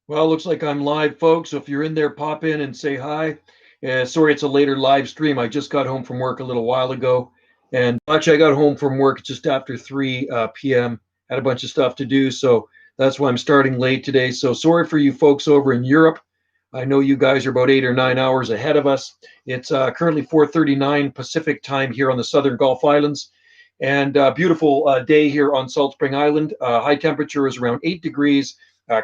Well, looks like I'm live, folks. So if you're in there, pop in and say hi. Sorry, it's a later live stream. I just got home from work a little while ago. And actually, I got home from work just after 3 p.m. Had a bunch of stuff to do. So that's why I'm starting late today. So sorry for you folks over in Europe. I know you guys are about 8 or 9 hours ahead of us. It's currently 4:39 Pacific time here on the Southern Gulf Islands. And beautiful day here on Salt Spring Island. High temperature is around 8 degrees.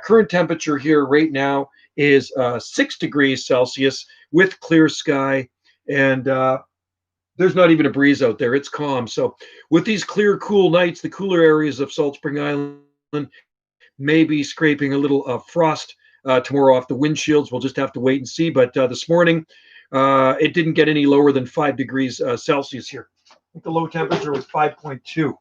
Current temperature here right now is 6 degrees Celsius with clear sky. And there's not even a breeze out there. It's calm. So, with these clear, cool nights, the cooler areas of Salt Spring Island may be scraping a little frost tomorrow off the windshields. We'll just have to wait and see. But this morning, it didn't get any lower than 5 degrees Celsius here. I think the low temperature was 5.2.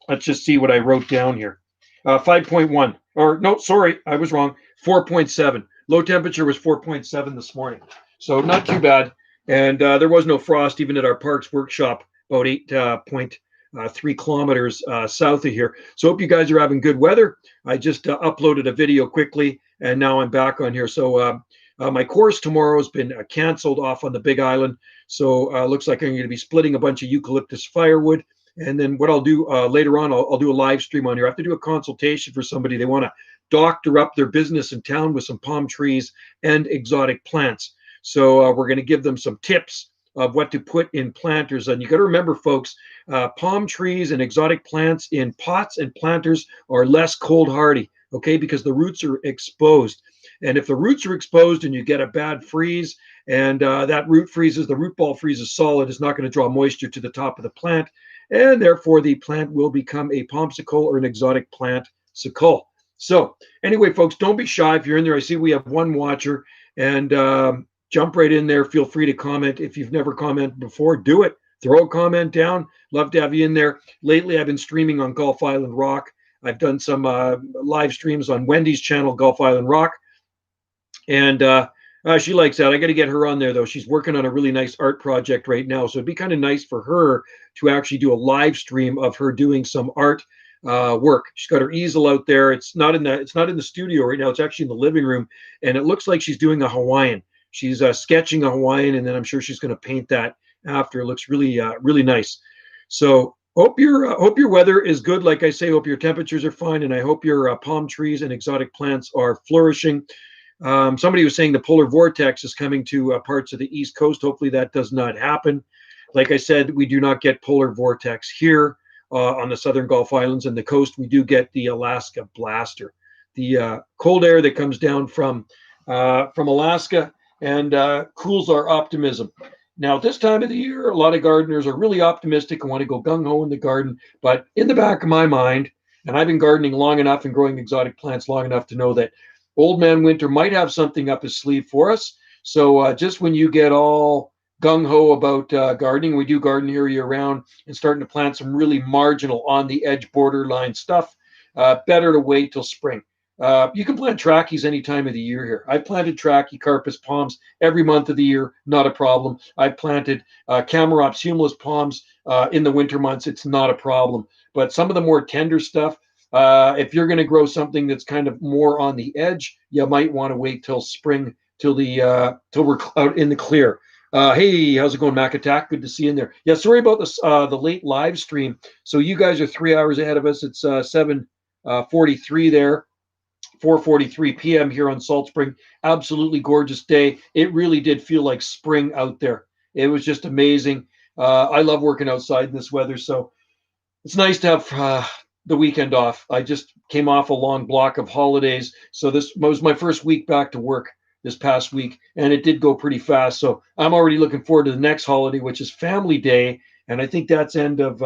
Let's just see what I wrote down here. 5.1. Or no, sorry, I was wrong. 4.7. Low temperature was 4.7 this morning. So not too bad. And there was no frost even at our parks workshop about 8.3 kilometers south of here. So hope you guys are having good weather. I just uploaded a video quickly and now I'm back on here. So my course tomorrow has been canceled off on the Big Island. So looks like I'm going to be splitting a bunch of eucalyptus firewood. And then what I'll do later on, I'll do a live stream on here. I have to do a consultation for somebody. They want to doctor up their business in town with some palm trees and exotic plants. So we're going to give them some tips of what to put in planters. And you got to remember, folks, palm trees and exotic plants in pots and planters are less cold hardy, okay, because the roots are exposed. And if the roots are exposed and you get a bad freeze and that root freezes, the root ball freezes solid, it's not going to draw moisture to the top of the plant. And therefore, the plant will become a pomsicle or an exotic plant sicle. So, anyway, folks, don't be shy if you're in there. I see we have one watcher, and jump right in there. Feel free to comment. If you've never commented before, do it. Throw a comment down. Love to have you in there. Lately, I've been streaming on Gulf Island Rock. I've done some live streams on Wendy's channel, Gulf Island Rock. And she likes that. I got to get her on there, though. She's working on a really nice art project right now. So it'd be kind of nice for her to actually do a live stream of her doing some art work. She's got her easel out there. It's not in the studio right now. It's actually in the living room, and it looks like she's doing a Hawaiian. She's sketching a Hawaiian, and then I'm sure she's going to paint that after. It looks really nice. So hope your weather is good. Like I say, hope your temperatures are fine, and I hope your palm trees and exotic plants are flourishing. Somebody was saying the polar vortex is coming to parts of the East Coast. Hopefully that does not happen. Like I said, we do not get polar vortex here on the Southern Gulf Islands and the coast. We do get the Alaska blaster, the cold air that comes down from Alaska and cools our optimism. Now, at this time of the year, a lot of gardeners are really optimistic and want to go gung-ho in the garden. But in the back of my mind, and I've been gardening long enough and growing exotic plants long enough to know that Old Man Winter might have something up his sleeve for us. So just when you get all gung-ho about gardening, we do garden here year-round, and starting to plant some really marginal, on-the-edge, borderline stuff, better to wait till spring. You can plant trackies any time of the year here. I've planted trachea, carpus, palms every month of the year, not a problem. I've planted Camarops, humilis palms in the winter months. It's not a problem. But some of the more tender stuff, if you're going to grow something that's kind of more on the edge, you might want to wait till spring, till we're out in the clear. Hey, how's it going, Mac Attack? Good to see you in there. Yeah, sorry about this the late live stream. So you guys are 3 hours ahead of us. It's 7:43 there. 4:43 p.m. here on Salt Spring. Absolutely gorgeous day. It really did feel like spring out there. It was just amazing. I love working outside in this weather, so it's nice to have the weekend off. I just came off a long block of holidays, so this was my first week back to work this past week, and it did go pretty fast. So I'm already looking forward to the next holiday, which is Family Day, and I think that's end of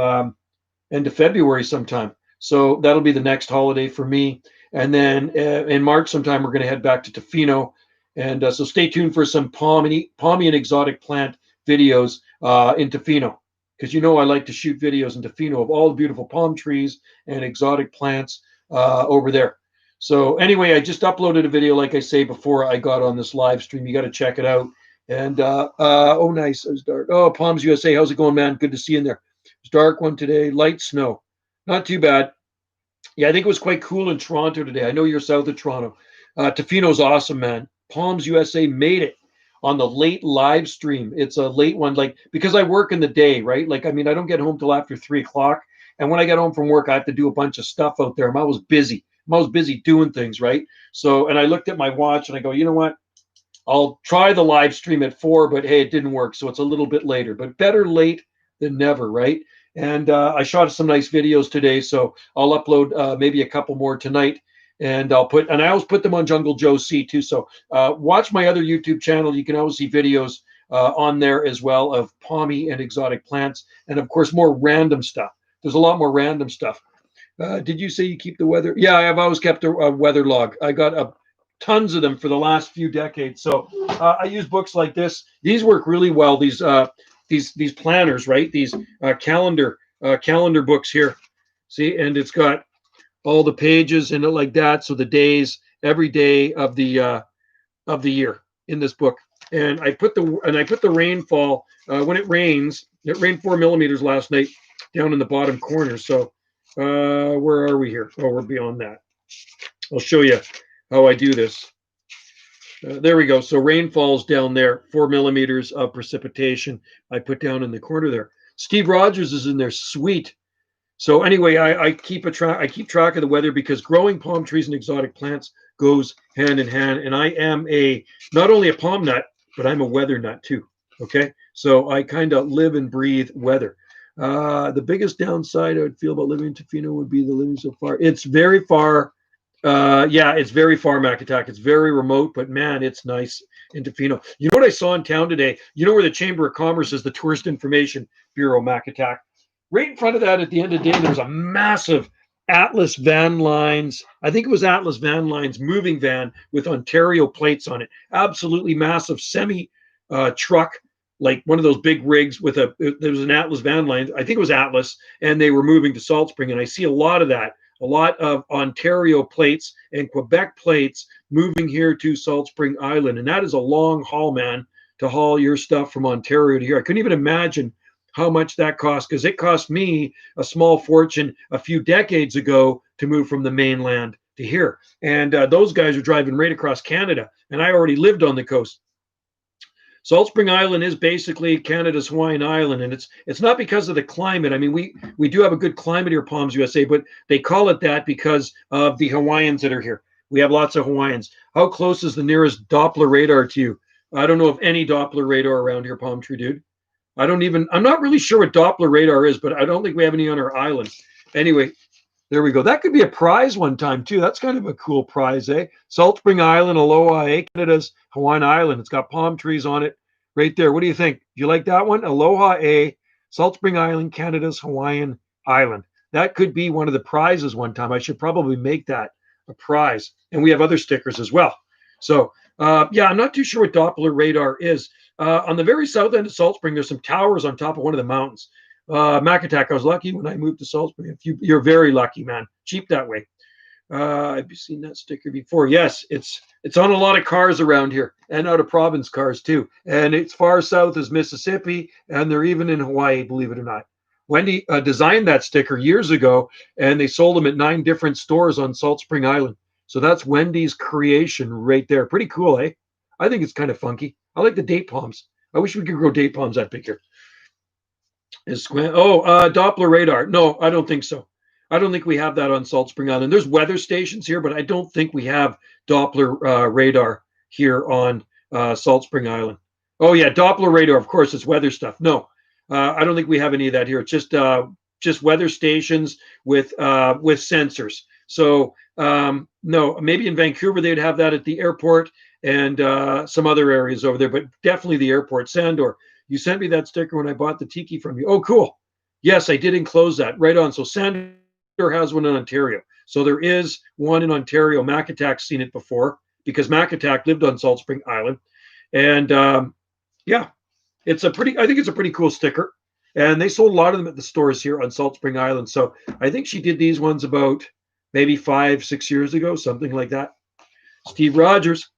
February sometime. So that'll be the next holiday for me. And then in March sometime, we're going to head back to Tofino. And so stay tuned for some palmy and exotic plant videos in Tofino. Because you know I like to shoot videos in Tofino of all the beautiful palm trees and exotic plants over there. So anyway, I just uploaded a video, like I say, before I got on this live stream. You got to check it out. And oh, nice. It was dark. Oh, Palms USA. How's it going, man? Good to see you in there. It's dark one today. Light snow. Not too bad. Yeah, I think it was quite cool in Toronto today. I know you're south of Toronto. Tofino's awesome, man. Palms USA made it on the late live stream. It's a late one, like because I work in the day, right? Like, I mean, I don't get home till after 3 o'clock. And when I get home from work, I have to do a bunch of stuff out there. I'm always busy. I'm always busy doing things, right? So, and I looked at my watch and I go, you know what? I'll try the live stream at 4, but hey, it didn't work. So it's a little bit later, but better late than never, right? And I shot some nice videos today. So I'll upload maybe a couple more tonight. And I always put them on Jungle Joe C too. So watch my other YouTube channel. You can always see videos on there as well of palmy and exotic plants. And of course, more random stuff. There's a lot more random stuff. Did you say you keep the weather? Yeah, I've always kept a weather log. I got tons of them for the last few decades. So I use books like this. These work really well. These planners, right? These calendar books here. See, and it's got all the pages in it like that. So the days, every day of the year in this book. And I put the rainfall when it rains. It rained 4 millimeters last night down in the bottom corner. So where are we here? Oh, we're beyond that. I'll show you how I do this. There we go. So rainfall's down there, 4 millimeters of precipitation. I put down in the corner there. Steve Rogers is in there. Sweet. So anyway, I keep track of the weather because growing palm trees and exotic plants goes hand in hand. And I am not only a palm nut, but I'm a weather nut too. Okay, so I kind of live and breathe weather. The biggest downside I would feel about living in Tofino would be the living so far. It's very far. It's very far, Macatac. It's very remote, but man, it's nice in Tofino. You know what I saw in town today? You know where the Chamber of Commerce is, the Tourist Information Bureau, Macatac. Right in front of that, at the end of the day, there's a massive Atlas Van Lines. I think it was Atlas Van Lines moving van with Ontario plates on it. Absolutely massive semi truck, like one of those big rigs with there was an Atlas Van Lines. I think it was Atlas, and they were moving to Salt Spring. And I see a lot of that. A lot of Ontario plates and Quebec plates moving here to Salt Spring Island. And that is a long haul, man, to haul your stuff from Ontario to here. I couldn't even imagine how much that cost, because it cost me a small fortune a few decades ago to move from the mainland to here. And those guys are driving right across Canada, and I already lived on the coast. Salt Spring Island is basically Canada's Hawaiian island, and it's not because of the climate. I mean, we do have a good climate here, Palms USA, but they call it that because of the Hawaiians that are here. We have lots of Hawaiians. How close is the nearest Doppler radar to you? I don't know of any Doppler radar around here, Palm Tree Dude. I'm not really sure what Doppler radar is, but I don't think we have any on our island. Anyway, there we go. That could be a prize one time too. That's kind of a cool prize, eh? Salt Spring Island, Aloha, eh? Canada's Hawaiian island. It's got palm trees on it right there. What do you think? Do you like that one? Aloha, eh? Salt Spring Island, Canada's Hawaiian island. That could be one of the prizes one time. I should probably make that a prize. And we have other stickers as well. So, I'm not too sure what Doppler radar is. On the very south end of Salt Spring, there's some towers on top of one of the mountains. Macatac, I was lucky when I moved to Salt Spring. You're very lucky, man. Cheap that way. I've seen that sticker before. Yes, it's on a lot of cars around here and out of province cars too. And it's far south as Mississippi, and they're even in Hawaii, believe it or not. Wendy designed that sticker years ago, and they sold them at 9 different stores on Salt Spring Island. So that's Wendy's creation right there. Pretty cool, eh? I think it's kind of funky. I like the date palms. I wish we could grow date palms that big here. Doppler radar. No, I don't think so. I don't think we have that on Salt Spring Island. There's weather stations here, but I don't think we have Doppler radar here on Salt Spring Island. Oh yeah, Doppler radar. Of course, it's weather stuff. No, I don't think we have any of that here. It's just weather stations with sensors. So no, maybe in Vancouver they'd have that at the airport and some other areas over there, but definitely the airport. Sandor, you sent me that sticker when I bought the tiki from you. Oh, cool. Yes, I did enclose that right on. So Sandor has one in Ontario. So there is one in Ontario. Macatac's seen it before because Macatac lived on Salt Spring Island. And I think it's a pretty cool sticker. And they sold a lot of them at the stores here on Salt Spring Island. So I think she did these ones about maybe 5-6 years ago, something like that. Steve Rogers.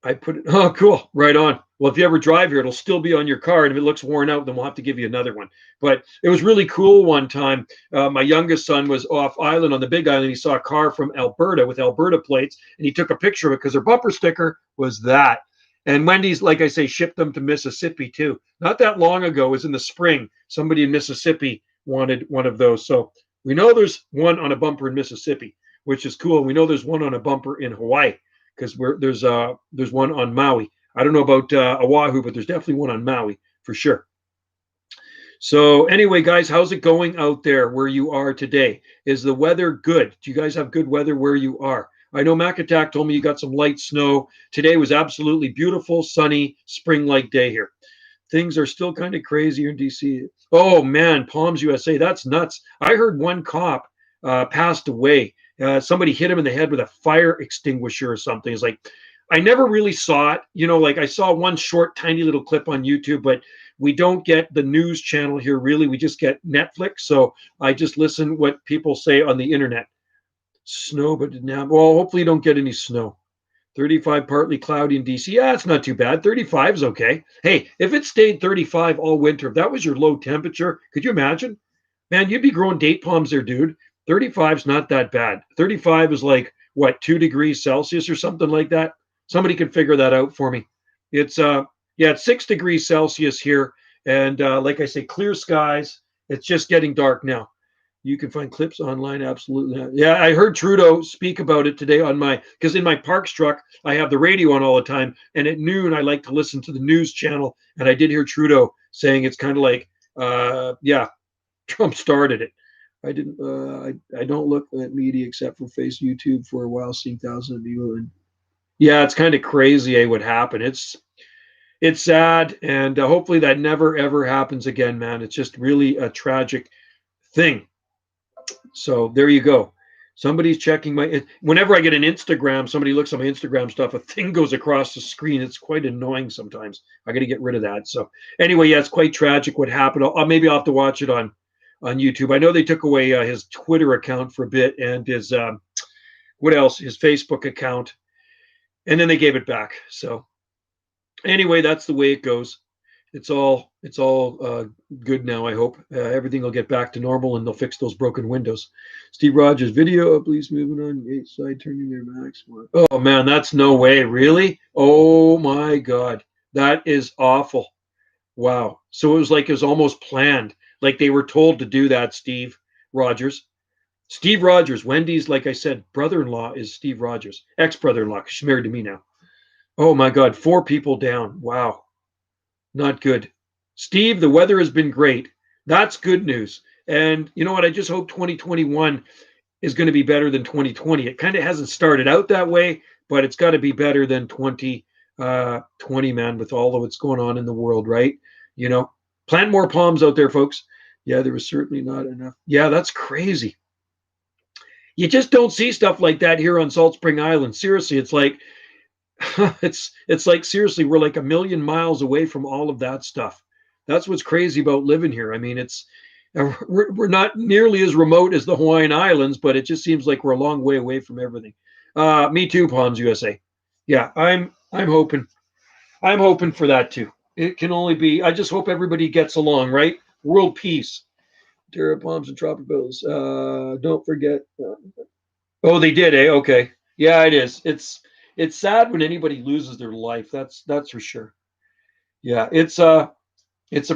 I put it. Oh, cool. Right on. Well, if you ever drive here, it'll still be on your car. And if it looks worn out, then we'll have to give you another one. But it was really cool one time. My youngest son was off island on the big island. He saw a car from Alberta with Alberta plates, and he took a picture of it because their bumper sticker was that. And Wendy's, like I say, shipped them to Mississippi too. Not that long ago, it was in the spring. Somebody in Mississippi wanted one of those. So we know there's one on a bumper in Mississippi, which is cool. We know there's one on a bumper in Hawaii because there's one on Maui. I don't know about Oahu, but there's definitely one on Maui for sure. So anyway, guys, how's it going out there where you are today? Is the weather good? Do you guys have good weather where you are? I know Mac Attack told me you got some light snow. Today was absolutely beautiful, sunny, spring-like day here. Things are still kind of crazy in DC. Oh man, Palms USA, that's nuts. I heard one cop passed away. Somebody hit him in the head with a fire extinguisher or something. It's like, I never really saw it. Like I saw one short, tiny little clip on YouTube, but we don't get the news channel here really. We just get Netflix. So I just listen what people say on the internet. Snow, but now, well, hopefully you don't get any snow. 35 partly cloudy in DC. Yeah, it's not too bad. 35 is okay. Hey, if it stayed 35 all winter, if that was your low temperature, could you imagine? Man, you'd be growing date palms there, dude. 35 is not that bad. 35 is like, what, 2 degrees Celsius or something like that? Somebody can figure that out for me. It's it's 6 degrees Celsius here. And like I say, clear skies. It's just getting dark now. You can find clips online. Absolutely. Yeah, I heard Trudeau speak about it today because in my Parks truck, I have the radio on all the time. And at noon, I like to listen to the news channel. And I did hear Trudeau saying it's kind of like, Trump started it. I didn't, I don't look at media except for face YouTube for a while, seeing thousands of people. And yeah, it's kind of crazy, what happened. It's sad. And hopefully that never, ever happens again, man. It's just really a tragic thing. So there you go. Somebody's checking whenever I get an Instagram, somebody looks at my Instagram stuff, a thing goes across the screen. It's quite annoying sometimes. I got to get rid of that. So anyway, yeah, it's quite tragic what happened. Maybe I'll have to watch it on YouTube. I know they took away his Twitter account for a bit and his, what else? His Facebook account. And then they gave it back. So anyway, that's the way it goes. It's all good now. I hope everything will get back to normal and they'll fix those broken windows. Steve Rogers video, please moving on eight side turning their backs. Oh man, that's no way. Really? Oh my God, that is awful. Wow. So it was almost planned. Like they were told to do that. Steve Rogers. Steve Rogers, Wendy's, like I said, brother-in-law is Steve Rogers, ex-brother-in-law. She's married to me now. Oh my God, 4 people down. Wow. Not good. Steve, the weather has been great. That's good news. And you know what? I just hope 2021 is going to be better than 2020. It kind of hasn't started out that way, but it's got to be better than 2020, man, with all of what's going on in the world, right? Plant more palms out there, folks. Yeah, there was certainly not enough. Yeah, that's crazy. You just don't see stuff like that here on Salt Spring Island. Seriously, it's like, it's like seriously we're like a million miles away from all of that stuff. That's what's crazy about living here. I mean, we're not nearly as remote as the Hawaiian Islands, but it just seems like we're a long way away from everything. Me too, Palms USA. Yeah, I'm hoping for that too. It can only be. I just hope everybody gets along, right? World peace. Terra palms and tropicals. Don't forget. Oh, they did, eh? Okay. Yeah, it is. It's sad when anybody loses their life. That's for sure. Yeah, it's a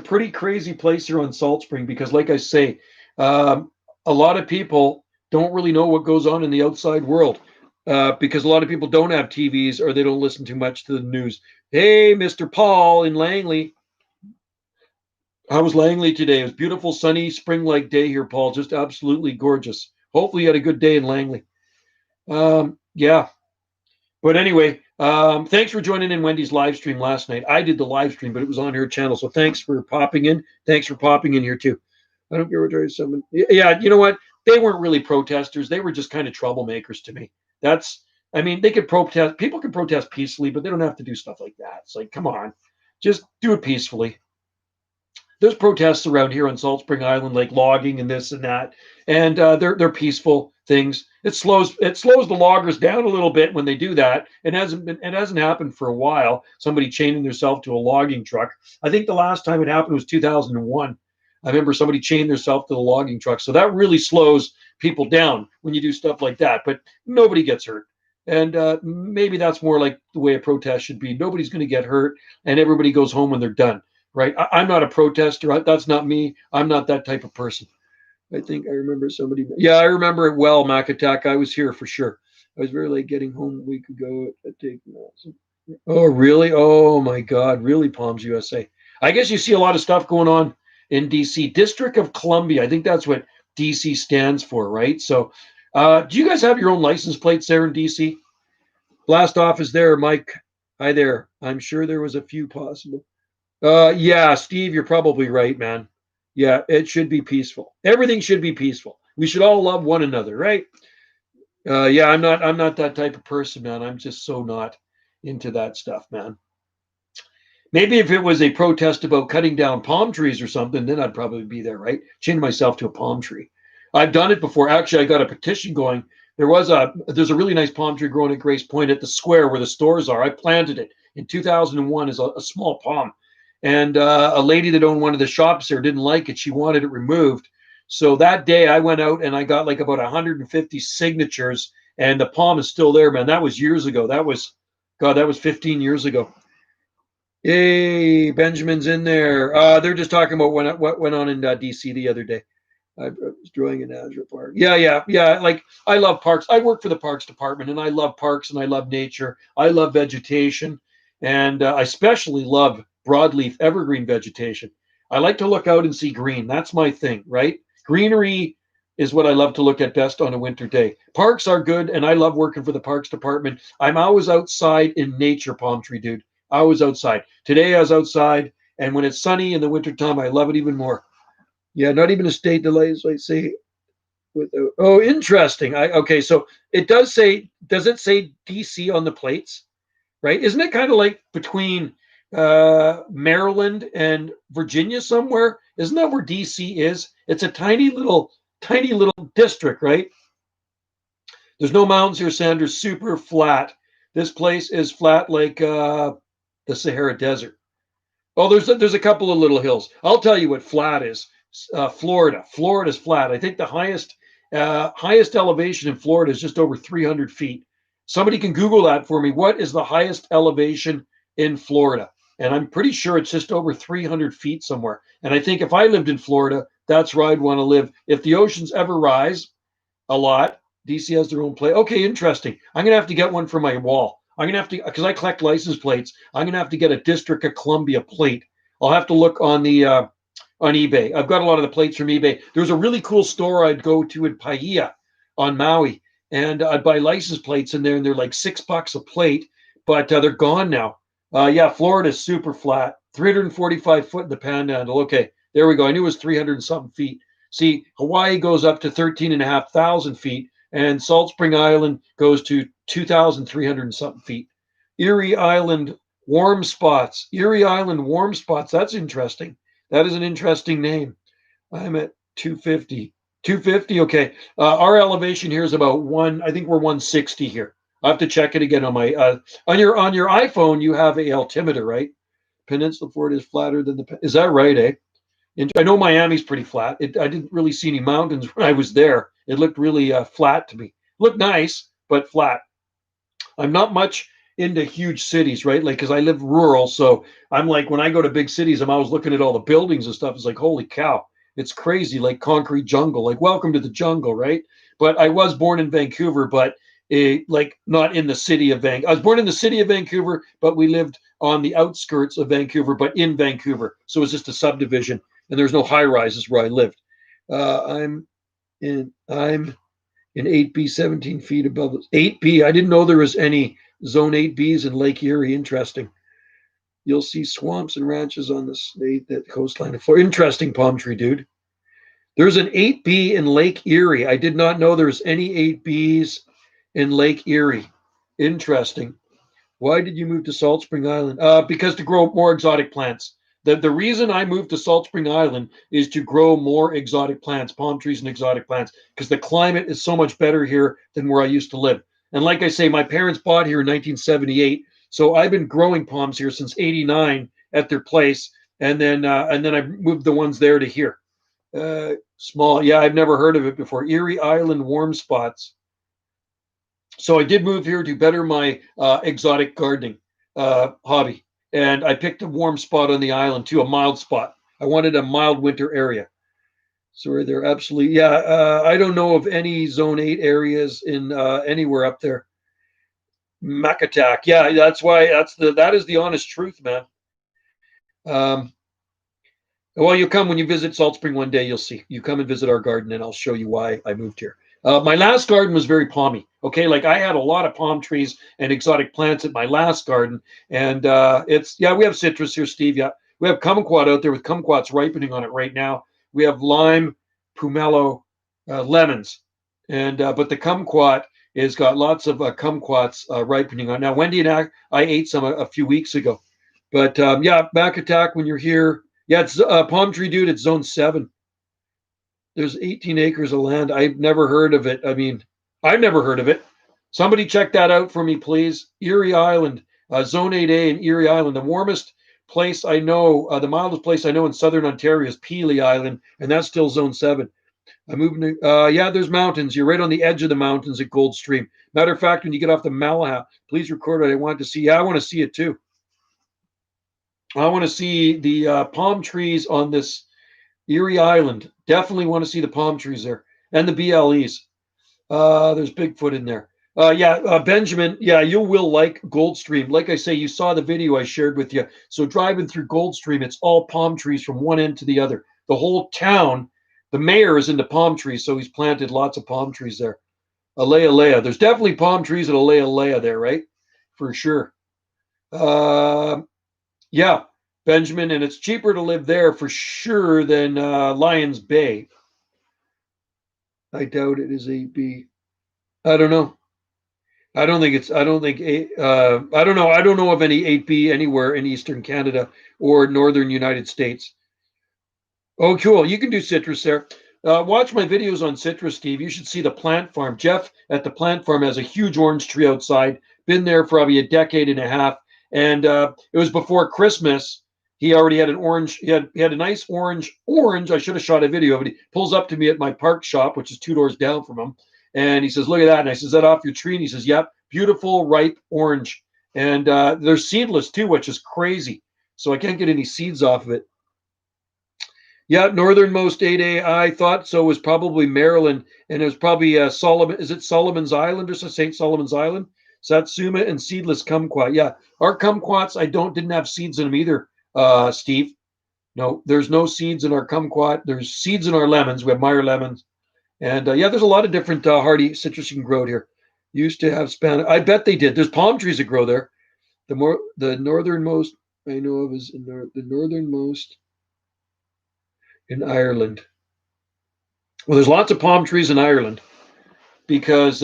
pretty crazy place here on Salt Spring because, like I say, a lot of people don't really know what goes on in the outside world because a lot of people don't have TVs or they don't listen too much to the news. Hey, Mr. Paul in Langley. How was Langley today? It was beautiful, sunny, spring-like day here, Paul. Just absolutely gorgeous. Hopefully you had a good day in Langley. Yeah. But anyway, thanks for joining in Wendy's live stream last night. I did the live stream, but it was on her channel. So thanks for popping in. Thanks for popping in here too. I don't care what someone. Yeah, you know what? They weren't really protesters. They were just kind of troublemakers to me. They could protest. People can protest peacefully, but they don't have to do stuff like that. It's like, come on, just do it peacefully. there's protests around here on Salt Spring Island, like logging and this and that, and they're peaceful things. It slows the loggers down a little bit when they do that. It hasn't happened for a while. Somebody chaining themselves to a logging truck. I think the last time it happened was 2001. I remember somebody chained themselves to the logging truck. So that really slows people down when you do stuff like that. But nobody gets hurt. And maybe that's more like the way a protest should be. Nobody's going to get hurt, and everybody goes home when they're done, right? I'm not a protester. That's not me. I'm not that type of person. I think I remember somebody. Yeah, I remember it well, Mac Attack. I was here for sure. I was very late getting home a week ago. Oh, really? Oh, my God. Really, Palms USA. I guess you see a lot of stuff going on in DC. District of Columbia. I think that's what DC stands for, right? So do you guys have your own license plates there in DC? Blast off is there, Mike. Hi there. I'm sure there was a few possible. Yeah, Steve, you're probably right, man. Yeah, it should be peaceful. Everything should be peaceful. We should all love one another, right? Yeah, I'm not that type of person, man. I'm just so not into that stuff, man. Maybe if it was a protest about cutting down palm trees or something, then I'd probably be there, right? Chain myself to a palm tree. I've done it before. Actually, I got a petition going. There's a really nice palm tree growing at Grace Point at the square where the stores are. I planted it in 2001 as a small palm, and a lady that owned one of the shops there didn't like it. She wanted it removed. So that day I went out and I got like about 150 signatures, and the palm is still there, man. That was years ago. That was 15 years ago. Hey, Benjamin's in there. They're just talking about what went on in DC the other day. I was drawing in Azure Park. Yeah. Like I love parks. I work for the Parks Department, and I love parks and I love nature. I love vegetation, and I especially love broadleaf evergreen vegetation. I like to look out and see green. That's my thing, right? Greenery is what I love to look at best on a winter day. Parks are good, and I love working for the Parks Department. I'm always outside in nature, palm tree dude. I was outside. Today I was outside, and when it's sunny in the wintertime, I love it even more. Yeah, not even a state delay, as I say. Without, oh, interesting. Okay, so it does say. Does it say DC on the plates? Right? Isn't it kind of like between Maryland and Virginia somewhere? Isn't that where DC is? It's a tiny little district, right? There's no mountains here, Sanders. Super flat. This place is flat like the Sahara Desert. Oh, there's a couple of little hills. I'll tell you what flat is. Florida. Florida's flat. I think the highest elevation in Florida is just over 300 feet. Somebody can Google that for me. What is the highest elevation in Florida? And I'm pretty sure it's just over 300 feet somewhere. And I think if I lived in Florida, that's where I'd want to live. If the oceans ever rise a lot, DC has their own plate. Okay, interesting. I'm gonna have to get one for my wall. I'm gonna have to, because I collect license plates. I'm gonna have to get a District of Columbia plate. I'll have to look on eBay. I've got a lot of the plates from eBay. There's a really cool store I'd go to in Paia on Maui, and I'd buy license plates in there, and they're like $6 a plate, but they're gone now. Yeah, Florida's super flat, 345 foot in the panhandle. Okay, there we go. I knew it was 300 and something feet. See, Hawaii goes up to 13,500 feet, and Salt Spring Island goes to 2,300 and something feet. Erie Island warm spots. Erie Island warm spots. That's interesting. That is an interesting name. I'm at 250. 250. Okay. Our elevation here is about one. I think we're 160 here. I have to check it again on my on your iPhone. You have a altimeter, right? Peninsula Florida is flatter than the. Is that right? Eh? I know Miami's pretty flat. I didn't really see any mountains when I was there. It looked really flat to me. Looked nice, but flat. I'm not much into huge cities, right? Like, because I live rural. So I'm like, when I go to big cities, I'm always looking at all the buildings and stuff. It's like, holy cow, it's crazy, like concrete jungle, like welcome to the jungle, right? But I was born in Vancouver, but like not in the city of Vancouver. I was born in the city of Vancouver, but we lived on the outskirts of Vancouver, but in Vancouver. So it was just a subdivision, and there's no high rises where I lived. I'm in 8B, 17 feet above 8B. I didn't know there was any Zone 8Bs in Lake Erie. Interesting. You'll see swamps and ranches on the state that coastline of Florida. Interesting, palm tree dude. There's an 8B in Lake Erie. I did not know there was any 8Bs in Lake Erie. Interesting. Why did you move to Salt Spring Island? Because to grow more exotic plants. The reason I moved to Salt Spring Island is to grow more exotic plants, palm trees and exotic plants, because the climate is so much better here than where I used to live. And like I say, my parents bought here in 1978, so I've been growing palms here since '89 at their place, and then I moved the ones there to here. Small, yeah, I've never heard of it before. Erie Island warm spots. So I did move here to better my exotic gardening hobby, and I picked a warm spot on the island too, a mild spot. I wanted a mild winter area. So they're absolutely, yeah. I don't know of any Zone 8 areas in anywhere up there. Macatak, yeah, that is the honest truth, man. Um, well, you come when you visit Salt Spring one day, you'll see. You come and visit our garden, and I'll show you why I moved here. My last garden was very palmy. Okay, like I had a lot of palm trees and exotic plants at my last garden, and it's yeah, we have citrus here, Steve. Yeah, we have kumquat out there with kumquats ripening on it right now. We have lime, pomelo, lemons, and but the kumquat has got lots of kumquats ripening on. Now, Wendy and I ate some a few weeks ago, but yeah, back attack when you're here. Yeah, it's Palm Tree Dude. It's Zone 7. There's 18 acres of land. I've never heard of it. I mean, I've never heard of it. Somebody check that out for me, please. Erie Island, Zone 8A in Erie Island. The warmest place I know, the mildest place I know in southern Ontario is Peely Island, and that's still Zone 7. I'm moving to, yeah, there's mountains. You're right on the edge of the mountains at Goldstream. Matter of fact, when you get off the Malaha, please record it. I want to see. Yeah, I want to see it too. I want to see the palm trees on this Erie Island. Definitely want to see the palm trees there and the BLEs. There's Bigfoot in there. Yeah, Benjamin. Yeah, you will like Goldstream. Like I say, you saw the video I shared with you. So driving through Goldstream, it's all palm trees from one end to the other. The whole town, the mayor is into palm trees, so he's planted lots of palm trees there. Alea. There's definitely palm trees at Alea there, right? For sure. Uh, yeah, Benjamin, and it's cheaper to live there for sure than Lions Bay. I doubt it is 8B. I don't know. I don't think it's. I don't think. I don't know. I don't know of any 8B anywhere in Eastern Canada or Northern United States. Oh, cool. You can do citrus there. Watch my videos on citrus, Steve. You should see the plant farm. Jeff at the plant farm has a huge orange tree outside. Been there for probably a decade and a half. And it was before Christmas. He already had an orange. He had a nice orange. I should have shot a video of it. He pulls up to me at my park shop, which is 2 doors down from him. And he says, "Look at that." And I says, "Is that off your tree?" And he says, "Yep, beautiful, ripe orange." And they're seedless too, which is crazy. So I can't get any seeds off of it. Yeah, northernmost 8A, I thought so, was probably Maryland, and it was probably Solomon. Is it Solomon's Island or so? St. Solomon's Island? Satsuma and seedless kumquat. Yeah, our kumquats, didn't have seeds in them either, Steve. No, there's no seeds in our kumquat. There's seeds in our lemons. We have Meyer lemons. And yeah, there's a lot of different hardy citrus you can grow here. Used to have Spanish. I bet they did. There's palm trees that grow there. The northernmost I know of is the northernmost in Ireland. Well, there's lots of palm trees in Ireland because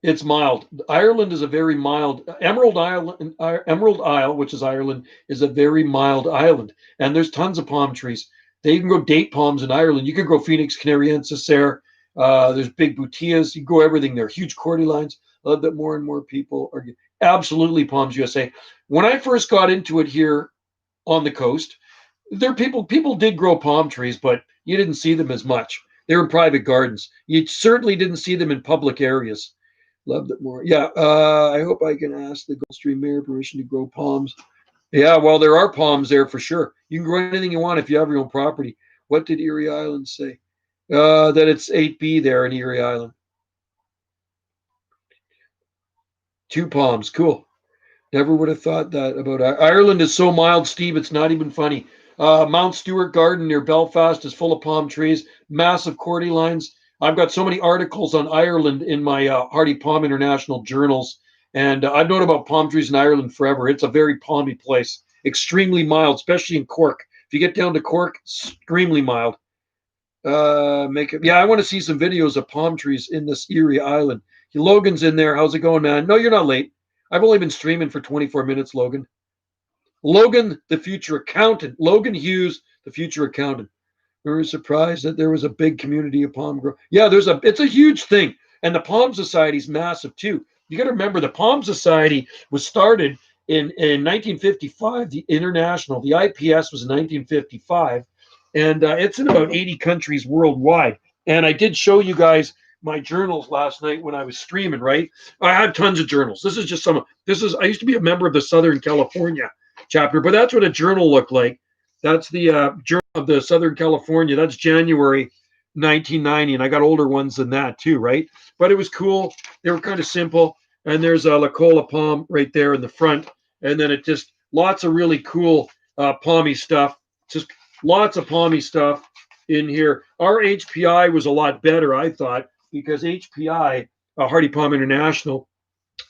it's mild. Ireland is a very mild. Emerald Isle, which is Ireland, is a very mild island, and there's tons of palm trees. They can grow date palms in Ireland. You can grow Phoenix canariensis there. There's big butias. You grow everything there. Huge cordylines. A little bit more and more people are absolutely Palms USA. When I first got into it here on the coast, people did grow palm trees, but you didn't see them as much. They were in private gardens. You certainly didn't see them in public areas. Loved it more. Yeah, I hope I can ask the Gulfstream Mayor permission to grow palms. Yeah, well, there are palms there for sure. You can grow anything you want if you have your own property. What did Erie Island say? That it's 8B there in Erie Island. 2 palms, cool. Never would have thought that about Ireland. Is so mild, Steve. It's not even funny. Mount Stewart Garden near Belfast is full of palm trees, massive cordylines. I've got so many articles on Ireland in my Hardy Palm International journals, and I've known about palm trees in Ireland forever. It's a very palmy place, extremely mild, especially in Cork. If you get down to Cork, extremely mild. Yeah, I want to see some videos of palm trees in this Erie Island. Logan's in there. How's it going, man? No, you're not late. I've only been streaming for 24 minutes, Logan. Logan, the future accountant. Logan Hughes, the future accountant. We were surprised that there was a big community of palm growers. Yeah, it's a huge thing. And the Palm Society is massive too. You got to remember the Palm Society was started in 1955. The international, the IPS was in 1955, and it's in about 80 countries worldwide. And I did show you guys my journals last night when I was streaming. Right, I have tons of journals. This is just some. This is I used to be a member of the Southern California chapter, but that's what a journal looked like. That's the journal of the Southern California. That's January 1990, and I got older ones than that too, right? But it was cool. They were kind of simple. And there's a La Cola palm right there in the front, and then it just lots of really cool palmy stuff. Just lots of palmy stuff in here. Our HPI was a lot better, I thought, because HPI, Hardy Palm International,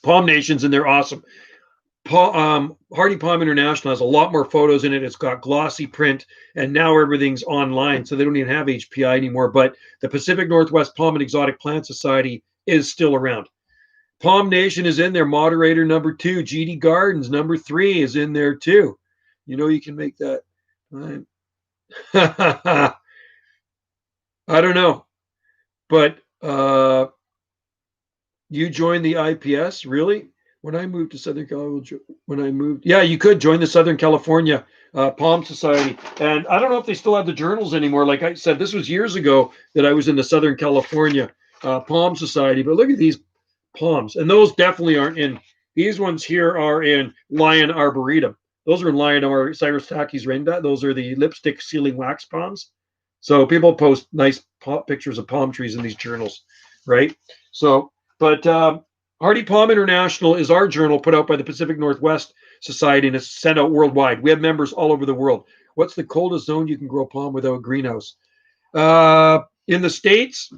Palm Nations, and they're awesome. Hardy Palm International has a lot more photos in it. It's got glossy print, and now everything's online, so they don't even have HPI anymore. But the Pacific Northwest Palm and Exotic Plant Society is still around. Palm Nation is in there. Moderator number 2. GD Gardens number 3 is in there too. You know you can make that. I don't know, but you joined the IPS, really? When I moved to Southern California, yeah, you could join the Southern California Palm Society. And I don't know if they still have the journals anymore. Like I said, this was years ago that I was in the Southern California Palm Society. But look at these palms. And those definitely aren't in. These ones here are in Lion Arboretum. Those are in Lion or Cyrus Taki's Rinda. Those are the lipstick sealing wax palms. So people post nice pictures of palm trees in these journals, right? So, but Hardy Palm International is our journal put out by the Pacific Northwest Society and it's sent out worldwide. We have members all over the world. What's the coldest zone you can grow palm without a greenhouse? In the States,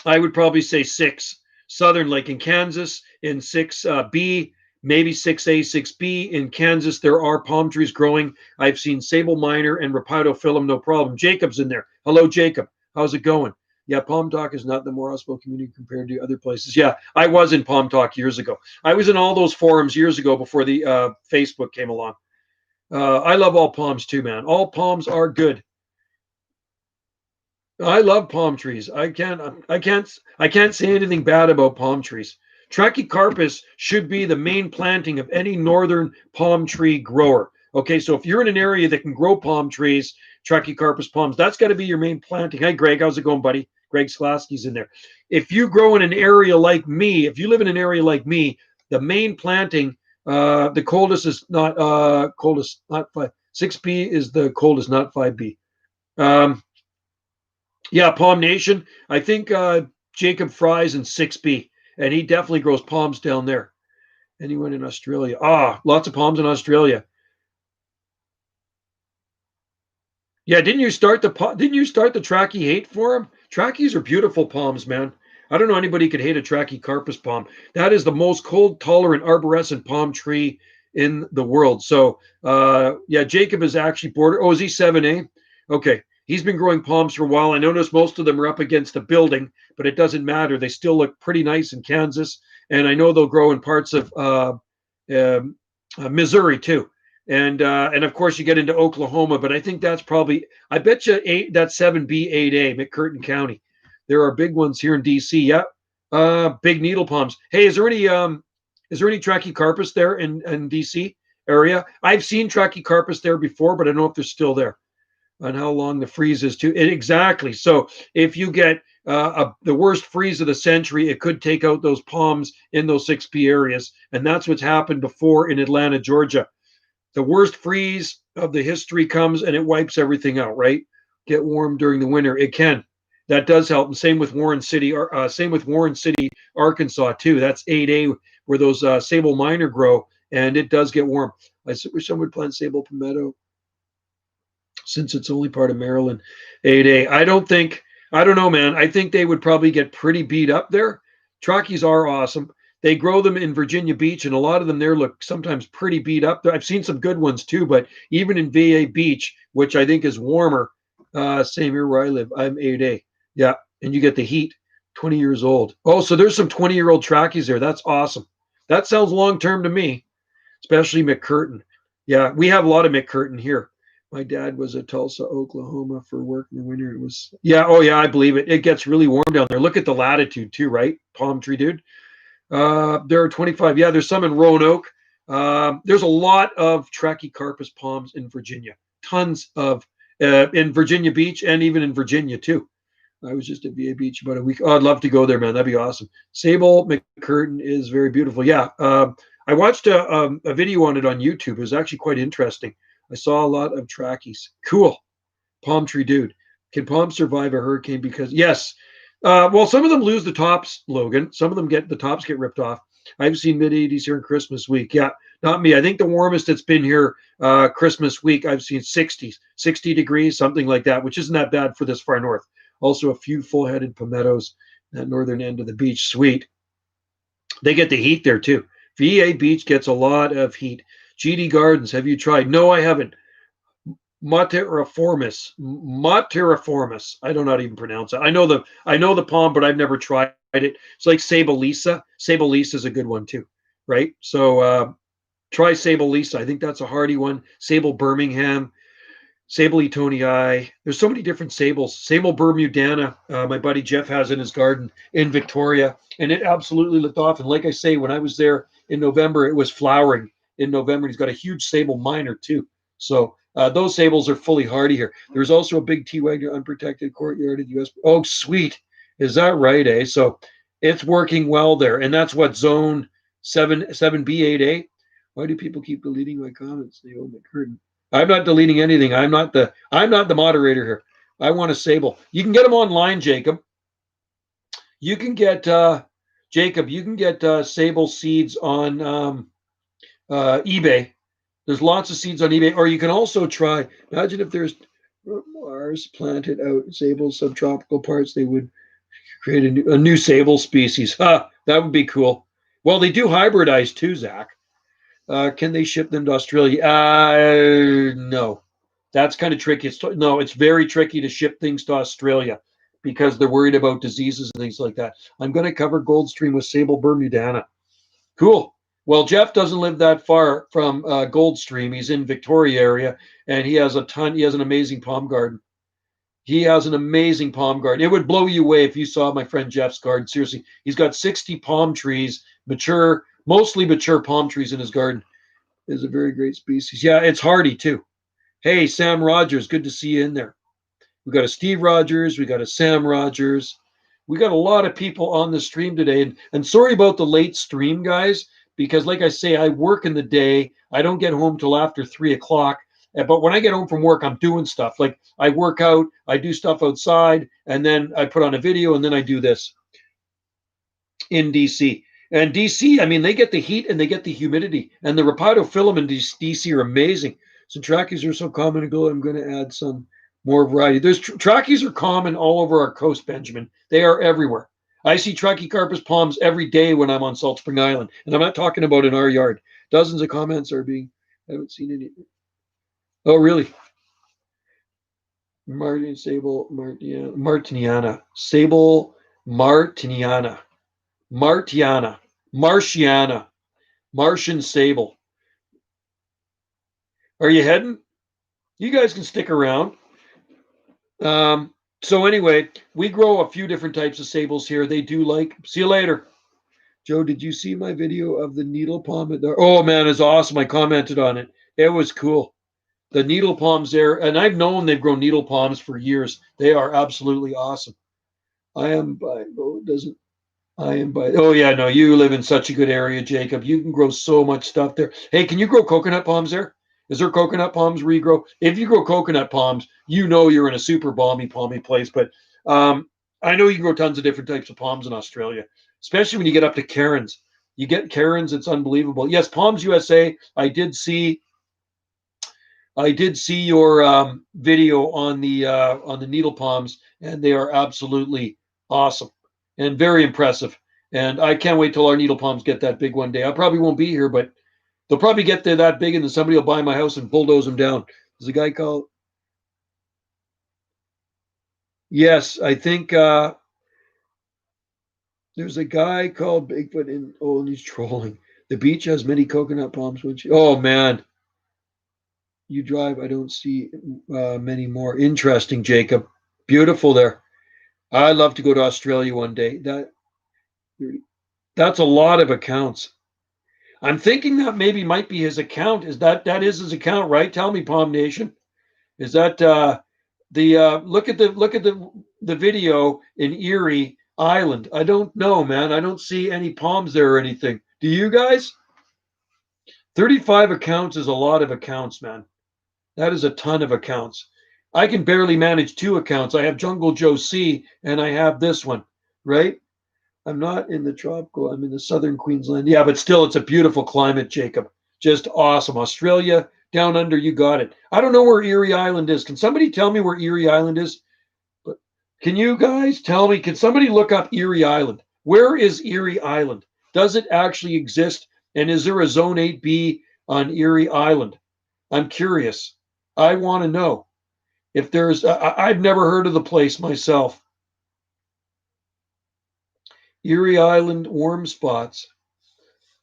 I would probably say 6. Southern, like in Kansas, in 6B, maybe 6A, 6B. In Kansas, there are palm trees growing. I've seen sable minor and rhapidophyllum, no problem. Jacob's in there. Hello, Jacob. How's it going? Yeah, Palm Talk is not the more hospitable community compared to other places. Yeah, I was in Palm Talk years ago. I was in all those forums years ago before the Facebook came along. I love all palms too, man. All palms are good. I love palm trees. I can't say anything bad about palm trees. Trachycarpus should be the main planting of any northern palm tree grower. Okay, so if you're in an area that can grow palm trees, Trachycarpus palms, that's got to be your main planting. Hey, Greg, how's it going, buddy? Greg Sklasky's in there. If you grow in an area like me, if you live in an area like me, the main planting, the coldest is not 5. 6B is the coldest, not 5B. Yeah, Palm Nation. I think Jacob Fry's in 6B, and he definitely grows palms down there. Anyone in Australia? Lots of palms in Australia. Yeah, didn't you start the Trachy hate forum? Trachys are beautiful palms, man. I don't know anybody could hate a Trachycarpus palm. That is the most cold tolerant arborescent palm tree in the world. So yeah, Jacob is actually border. Oh, is he 7A? Okay. He's been growing palms for a while. I noticed most of them are up against the building, but it doesn't matter. They still look pretty nice in Kansas, and I know they'll grow in parts of Missouri too. And of course you get into Oklahoma, but I think that's probably, I bet you that's 7B 8A McCurtain County. There are big ones here in DC. Yeah, big needle palms. Hey, is there any Trachycarpus there in DC area? I've seen Trachycarpus there before, but I don't know if they're still there. On how long the freeze is too. Exactly. So if you get the worst freeze of the century, it could take out those palms in those 6P areas. And that's what's happened before in Atlanta, Georgia. The worst freeze of the history comes and it wipes everything out, right? Get warm during the winter. It can. That does help. And same with Warren City, Arkansas too. That's 8A where those sable minor grow, and it does get warm. I wish someone would plant sable palmetto, since it's only part of Maryland. 8A. I don't know, man. I think they would probably get pretty beat up there. Trachys are awesome. They grow them in Virginia Beach, and a lot of them there look sometimes pretty beat up. I've seen some good ones too, but even in VA Beach, which I think is warmer, same here where I live, I'm 8A. Yeah, and you get the heat, 20 years old. Oh, so there's some 20-year-old Trachys there. That's awesome. That sounds long-term to me, especially McCurtain. Yeah, we have a lot of McCurtain here. My dad was at Tulsa, Oklahoma for work in the winter. It was, yeah, oh yeah, I believe it. It gets really warm down there. Look at the latitude too, right? Palm tree, dude. There are 25. Yeah, there's some in Roanoke. There's a lot of Trachycarpus palms in Virginia. Tons of in Virginia Beach and even in Virginia too. I was just at VA Beach about a week. Oh, I'd love to go there, man. That'd be awesome. Sable McCurtain is very beautiful. Yeah, I watched a video on it on YouTube. It was actually quite interesting. I saw a lot of trackies. Cool. Palm tree dude. Can palms survive a hurricane? Because yes. Well, some of them lose the tops, Logan. Some of them get the tops get ripped off. I've seen mid 80s here in Christmas week. Yeah, not me. I think the warmest it's been here Christmas week, I've seen 60s, 60 degrees, something like that, which isn't that bad for this far north. Also, a few full-headed palmettos at northern end of the beach. Sweet. They get the heat there too. VA Beach gets a lot of heat. GD Gardens, have you tried? No, I haven't. Matariformis. I don't know how to even pronounce it. I know the palm, but I've never tried it. It's like Sabelisa. Sabelisa is a good one too, right? So try Sabelisa. I think that's a hardy one. Sable Birmingham, Sable Etonii. There's so many different sables. Sable Bermudana. My buddy Jeff has in his garden in Victoria, and it absolutely looked off. And like I say, when I was there in November, it was flowering in November. He's got a huge sable minor too. So those sables are fully hardy here. There's also a big T. Wagner unprotected courtyard at US. Oh, sweet. Is that right, eh? So it's working well there. And that's what zone 7B8A. Why do people keep deleting my comments? They own the curtain. I'm not deleting anything. I'm not the moderator here. I want a sable. You can get them online, Jacob. You can get Jacob. You can get sable seeds on eBay. There's lots of seeds on eBay, or you can also try. Imagine if there's Mars planted out in sable subtropical parts, they would create a new sable species. That would be cool. Well, they do hybridize too, Zach. Can they ship them to Australia? No, that's kind of tricky. It's very tricky to ship things to Australia because they're worried about diseases and things like that. I'm going to cover Goldstream with Sable Bermudana. Cool. Well, Jeff doesn't live that far from Goldstream. He's in Victoria area, and he has a ton. He has an amazing palm garden. He has an amazing palm garden. It would blow you away if you saw my friend Jeff's garden. Seriously, he's got 60 palm trees, mostly mature palm trees in his garden. It's a very great species. Yeah, it's hardy too. Hey, Sam Rogers, good to see you in there. We got a Steve Rogers, we got a Sam Rogers. We got a lot of people on the stream today. And sorry about the late stream, guys, because like I say, I work in the day. I don't get home till after 3 o'clock. But when I get home from work, I'm doing stuff. Like I work out, I do stuff outside, and then I put on a video, and then I do this in DC. And DC, I mean, they get the heat and they get the humidity. And the rhapidophyllum in DC are amazing. So trachys are so common to go. I'm going to add some more variety. There's trachys are common all over our coast, Benjamin. They are everywhere. I see Trachycarpus palms every day when I'm on Salt Spring Island. And I'm not talking about in our yard. Dozens of comments are being, I haven't seen any. Oh, really? Martin Sable Martiniana. Sable Martiniana. Martiana, Martian sable. Are you heading? You guys can stick around. So anyway, we grow a few different types of sables here. They do like. See you later, Joe. Did you see my video of the needle palm? Oh man, it's awesome. I commented on it. It was cool. The needle palms there, and I've known they've grown needle palms for years. They are absolutely awesome. I am by. Oh, doesn't I am by. Oh yeah, no, you live in such a good area, Jacob. You can grow so much stuff there. Hey, can you grow coconut palms there? Is there coconut palms where you grow? If you grow coconut palms, you know you're in a super balmy, palmy place. But I know you can grow tons of different types of palms in Australia, especially when you get up to Karens. You get Karens, it's unbelievable. Yes, Palms USA. I did see your video on the needle palms, and they are absolutely awesome and very impressive. And I can't wait till our needle palms get that big one day. I probably won't be here, but they'll probably get there that big, and then somebody will buy my house and bulldoze them down. There's a guy called. Yes, I think there's a guy called Bigfoot in. Oh, and he's trolling. The beach has many coconut palms. Which, oh man, you drive. I don't see many more. Interesting, Jacob. Beautiful there. I'd love to go to Australia one day. That's a lot of accounts. I'm thinking that maybe might be his account. That is his account, right? Tell me, Palm Nation. Is that the look at the video in Erie Island? I don't know, man. I don't see any palms there or anything. Do you guys? 35 accounts is a lot of accounts, man. That is a ton of accounts. I can barely manage two accounts. I have Jungle Joe C and I have this one, right? I'm not in the tropical. I'm in the southern Queensland. Yeah, but still, it's a beautiful climate, Jacob. Just awesome. Australia, down under, you got it. I don't know where Erie Island is. Can somebody tell me where Erie Island is? But can you guys tell me? Can somebody look up Erie Island? Where is Erie Island? Does it actually exist? And is there a Zone 8B on Erie Island? I'm curious. I want to know if there's. I've never heard of the place myself. Erie Island warm spots.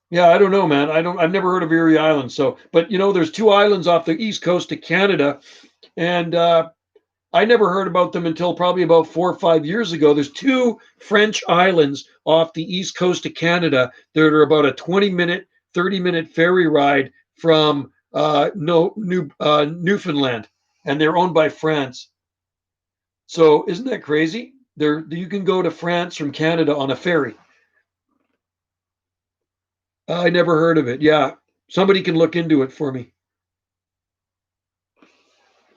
Yeah, I don't know, man. I've never heard of Erie Island. So, but there's two islands off the east coast of Canada, and I never heard about them until probably about 4 or 5 years ago. There's two French islands off the east coast of Canada that are about a 20-minute, 30-minute ferry ride from Newfoundland, and they're owned by France. So, isn't that crazy? You can go to France from Canada on a ferry. I never heard of it. Yeah, somebody can look into it for me.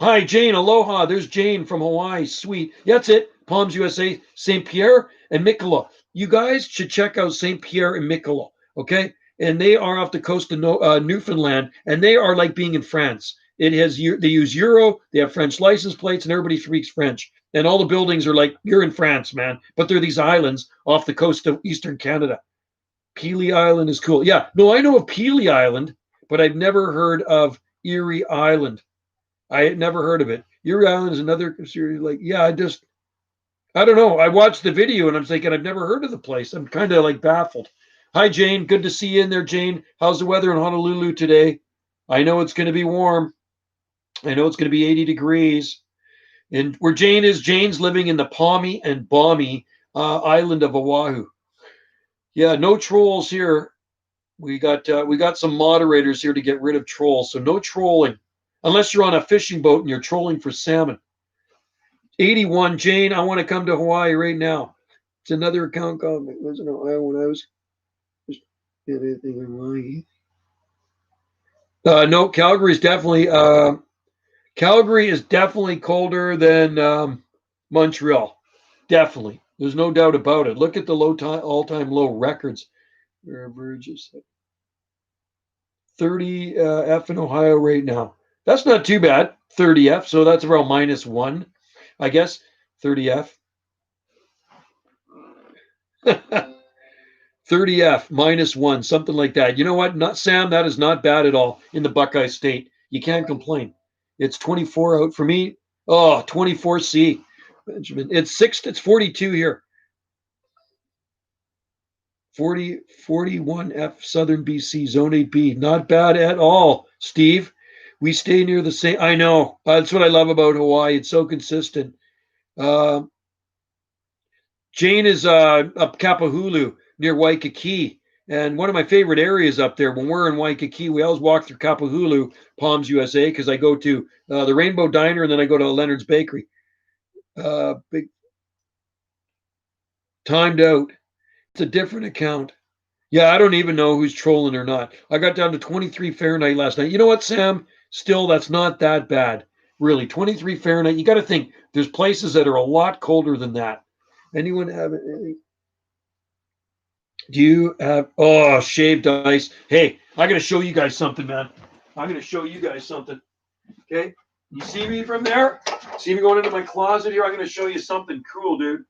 Hi, Jane. Aloha. There's Jane from Hawaii. Sweet. That's it. Palms USA, St. Pierre and Miquelon. You guys should check out St. Pierre and Miquelon. Okay, and they are off the coast of Newfoundland, and they are like being in France. They use euro. They have French license plates, and everybody speaks French. And all the buildings are like you're in France, man. But they're these islands off the coast of eastern Canada. Pelee Island is cool. Yeah, no, I know of Pelee Island, but I've never heard of Erie Island. I had never heard of it. Erie Island is another series. Like, yeah, I don't know. I watched the video and I'm thinking I've never heard of the place. I'm kind of like baffled. Hi, Jane. Good to see you in there, Jane. How's the weather in Honolulu today? I know it's going to be warm. I know it's going to be 80 degrees. And where Jane is, Jane's living in the palmy and balmy island of Oahu. Yeah, no trolls here. We got some moderators here to get rid of trolls, so no trolling, unless you're on a fishing boat and you're trolling for salmon. 81, Jane, I want to come to Hawaii right now. It's another account called me. Was in Ohio when I was anything in Hawaii. No, Calgary is definitely colder than Montreal. Definitely. There's no doubt about it. Look at the all-time low records. Averages 30 F in Ohio right now. That's not too bad. 30 F, so that's around -1, I guess. 30 F. 30 F -1, something like that. You know what? Not Sam. That is not bad at all in the Buckeye State. You can't complain. It's 24 out for me. Oh, 24 C. Benjamin. It's 42 here. 41 F Southern BC, Zone 8B. Not bad at all, Steve. We stay near the same. I know. That's what I love about Hawaii. It's so consistent. Jane is up Kapahulu near Waikiki. And one of my favorite areas up there, when we're in Waikiki, we always walk through Kapahulu, Palms USA, because I go to the Rainbow Diner and then I go to Leonard's Bakery. Big timed out. It's a different account. Yeah, I don't even know who's trolling or not. I got down to 23 Fahrenheit last night. You know what, Sam? Still, that's not that bad. Really, 23 Fahrenheit. You got to think there's places that are a lot colder than that. Anyone have any? Do you have, shaved ice? Hey, I got to show you guys something, man. I'm going to show you guys something. Okay? You see me from there? See me going into my closet here? I'm going to show you something cool, dude.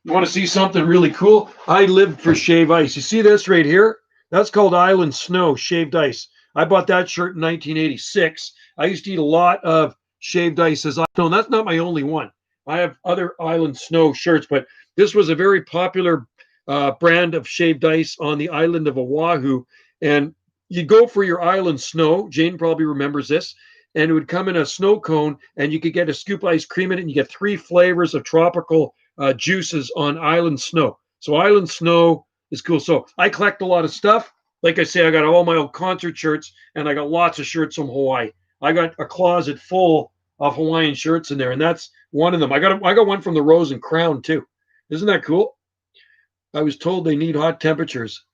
You want to see something really cool? I lived for shave ice. You see this right here? That's called Island Snow shaved ice. I bought that shirt in 1986. I used to eat a lot of shaved ice as I know. That's not my only one. I have other Island Snow shirts, but this was a very popular brand of shaved ice on the island of Oahu. And you'd go for your island snow. Jane probably remembers this. And it would come in a snow cone, and you could get a scoop of ice cream in it, and you get 3 flavors of tropical juices on island snow. So island snow is cool. So I collect a lot of stuff. Like I say, I got all my old concert shirts, and I got lots of shirts from Hawaii. I got a closet full of Hawaiian shirts in there, and that's one of them. I got one from the Rose and Crown too. Isn't that cool? I was told they need hot temperatures.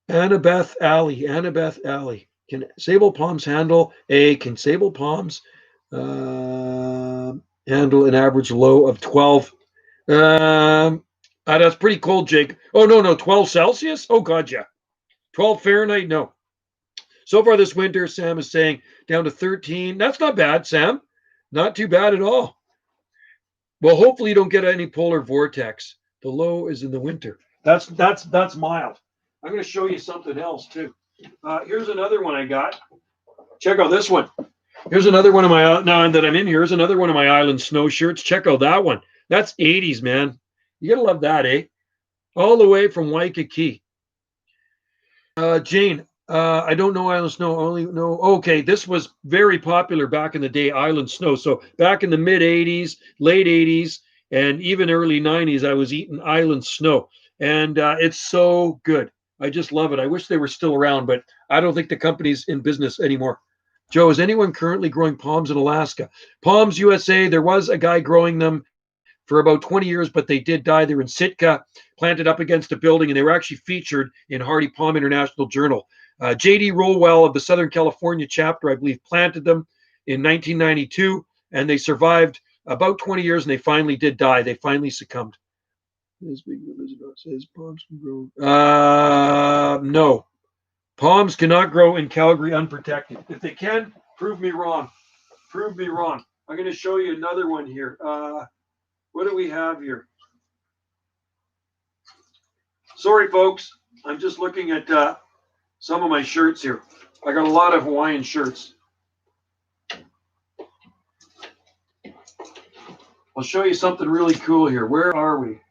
Annabeth Alley. Can sable palms handle Can sable palms handle an average low of 12? That's pretty cold, Jake. Oh, no, 12 Celsius? Oh, God, yeah. 12 Fahrenheit? No. So far this winter, Sam is saying down to 13. That's not bad, Sam. Not too bad at all. Well, hopefully you don't get any polar vortex. The low is in the winter. That's mild. I'm going to show you something else, too. Here's another one I got. Check out this one. Here's another one of my, now that I'm in here, here's another one of my island snow shirts. Check out that one. That's 80s, man. You got to love that, eh? All the way from Waikiki. Jane, I don't know island snow. I only know, okay, this was very popular back in the day, island snow. So back in the mid 80s, late 80s, and even early 90s, I was eating island snow. And it's so good. I just love it. I wish they were still around, but I don't think the company's in business anymore. Joe, is anyone currently growing palms in Alaska? Palms USA, there was a guy growing them for about 20 years, but they did die. They're in Sitka, planted up against a building, and they were actually featured in Hardy Palm International Journal. J.D. Rolwell of the Southern California chapter, I believe, planted them in 1992, and they survived about 20 years, and they finally did die. They finally succumbed. Says palms can grow. No. Palms cannot grow in Calgary unprotected. If they can, prove me wrong. Prove me wrong. I'm going to show you another one here. What do we have here? Sorry, folks. I'm just looking at some of my shirts here. I got a lot of Hawaiian shirts. I'll show you something really cool here. Where are we?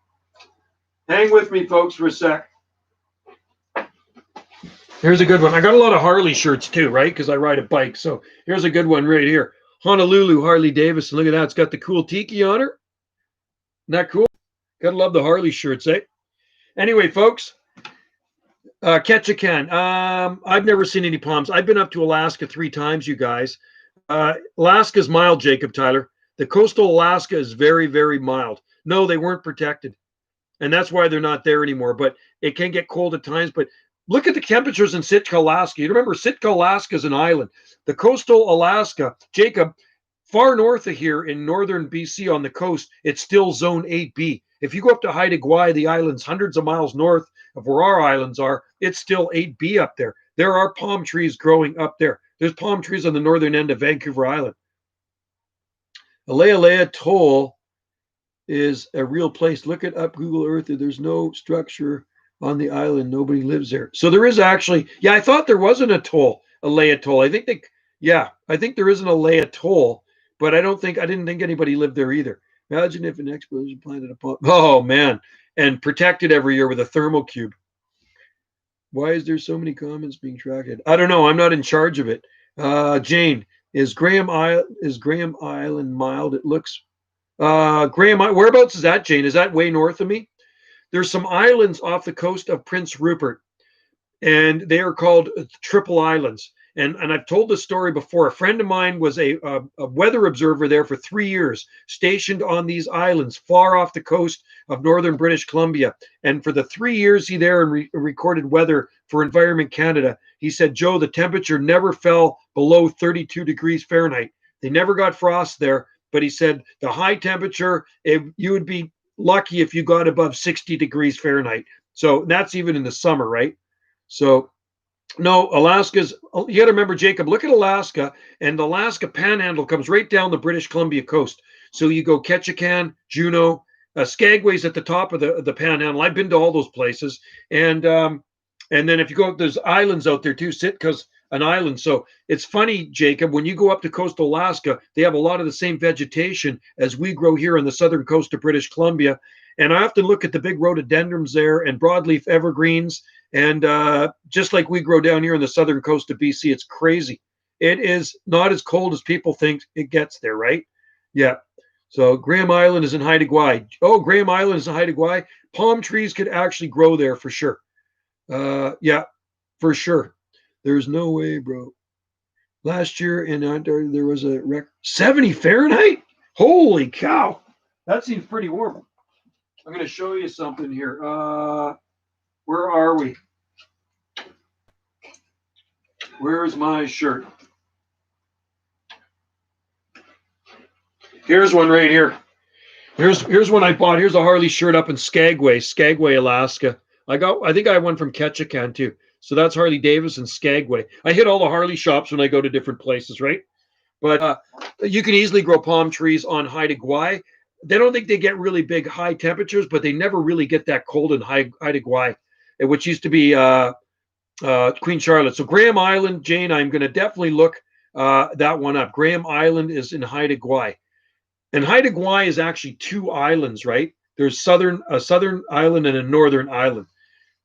Hang with me, folks, for a sec. Here's a good one. I got a lot of Harley shirts too, right? Because I ride a bike. So here's a good one right here. Honolulu Harley Davidson. Look at that. It's got the cool tiki on her. Isn't that cool? Gotta love the Harley shirts, eh? Anyway, folks, Ketchikan. I've never seen any palms. I've been up to Alaska 3 times, you guys. Alaska's mild, Jacob Tyler. The coastal Alaska is very, very mild. No, they weren't protected. And that's why they're not there anymore. But it can get cold at times. But look at the temperatures in Sitka, Alaska. You remember Sitka, Alaska is an island. The coastal Alaska, Jacob, far north of here in northern BC on the coast, it's still zone 8B. If you go up to Haida Gwaii, the islands hundreds of miles north of where our islands are, it's still 8B up there. There are palm trees growing up there. There's palm trees on the northern end of Vancouver Island. Alealea Atoll is a real place. Look it up, Google Earth. There's no structure on the island. Nobody lives there. So there is actually, yeah, I thought there was an atoll, Aleia Atoll. I think I think there is an Aleia Atoll, but I didn't think anybody lived there either. Imagine if an explosion planted a palm. Oh man, and protected every year with a thermocube. Why is there so many comments being tracked? I don't know. I'm not in charge of it. Jane, is Graham Island mild? It looks. Graham, whereabouts is that, Jane? Is that way north of me? There's some islands off the coast of Prince Rupert, and they are called Triple Islands. And I've told this story before. A friend of mine was a weather observer there for 3 years, stationed on these islands far off the coast of northern British Columbia. And for the 3 years he there and recorded weather for Environment Canada, he said, Joe, the temperature never fell below 32 degrees Fahrenheit. They never got frost there. But he said the high temperature, you would be lucky if you got above 60 degrees Fahrenheit. So that's even in the summer, right? So no, Alaska's, you got to remember, Jacob, look at Alaska, and the Alaska Panhandle comes right down the British Columbia coast. So you go Ketchikan, Juneau, Skagway's at the top of the Panhandle. I've been to all those places. And then if you go up, there's islands out there too, Sitka's an island. So it's funny, Jacob, when you go up to coastal Alaska, they have a lot of the same vegetation as we grow here on the southern coast of British Columbia. And I often look at the big rhododendrons there and broadleaf evergreens And just like we grow down here in the southern coast of BC, it's crazy. It is not as cold as people think it gets there, right? Yeah. So Graham Island is in Haida Gwaii. Oh, Graham Island is in Haida Gwaii. Palm trees could actually grow there for sure. Yeah, for sure. There's no way, bro. Last year in Ontario, there was a record 70 Fahrenheit. Holy cow. That seems pretty warm. I'm going to show you something here. Where are we? Where's my shirt? Here's one right here. Here's one I bought. Here's a Harley shirt up in Skagway, Alaska. I think I have one from Ketchikan too. So that's Harley Davidson, Skagway. I hit all the Harley shops when I go to different places, right? But you can easily grow palm trees on Haida Gwaii. They don't think they get really big high temperatures, but they never really get that cold in Haida Gwaii, which used to be Queen Charlotte. So Graham Island, Jane, I'm going to definitely look that one up. Graham Island is in Haida Gwaii. And Haida Gwaii is actually two islands, right? There's a southern island and a northern island.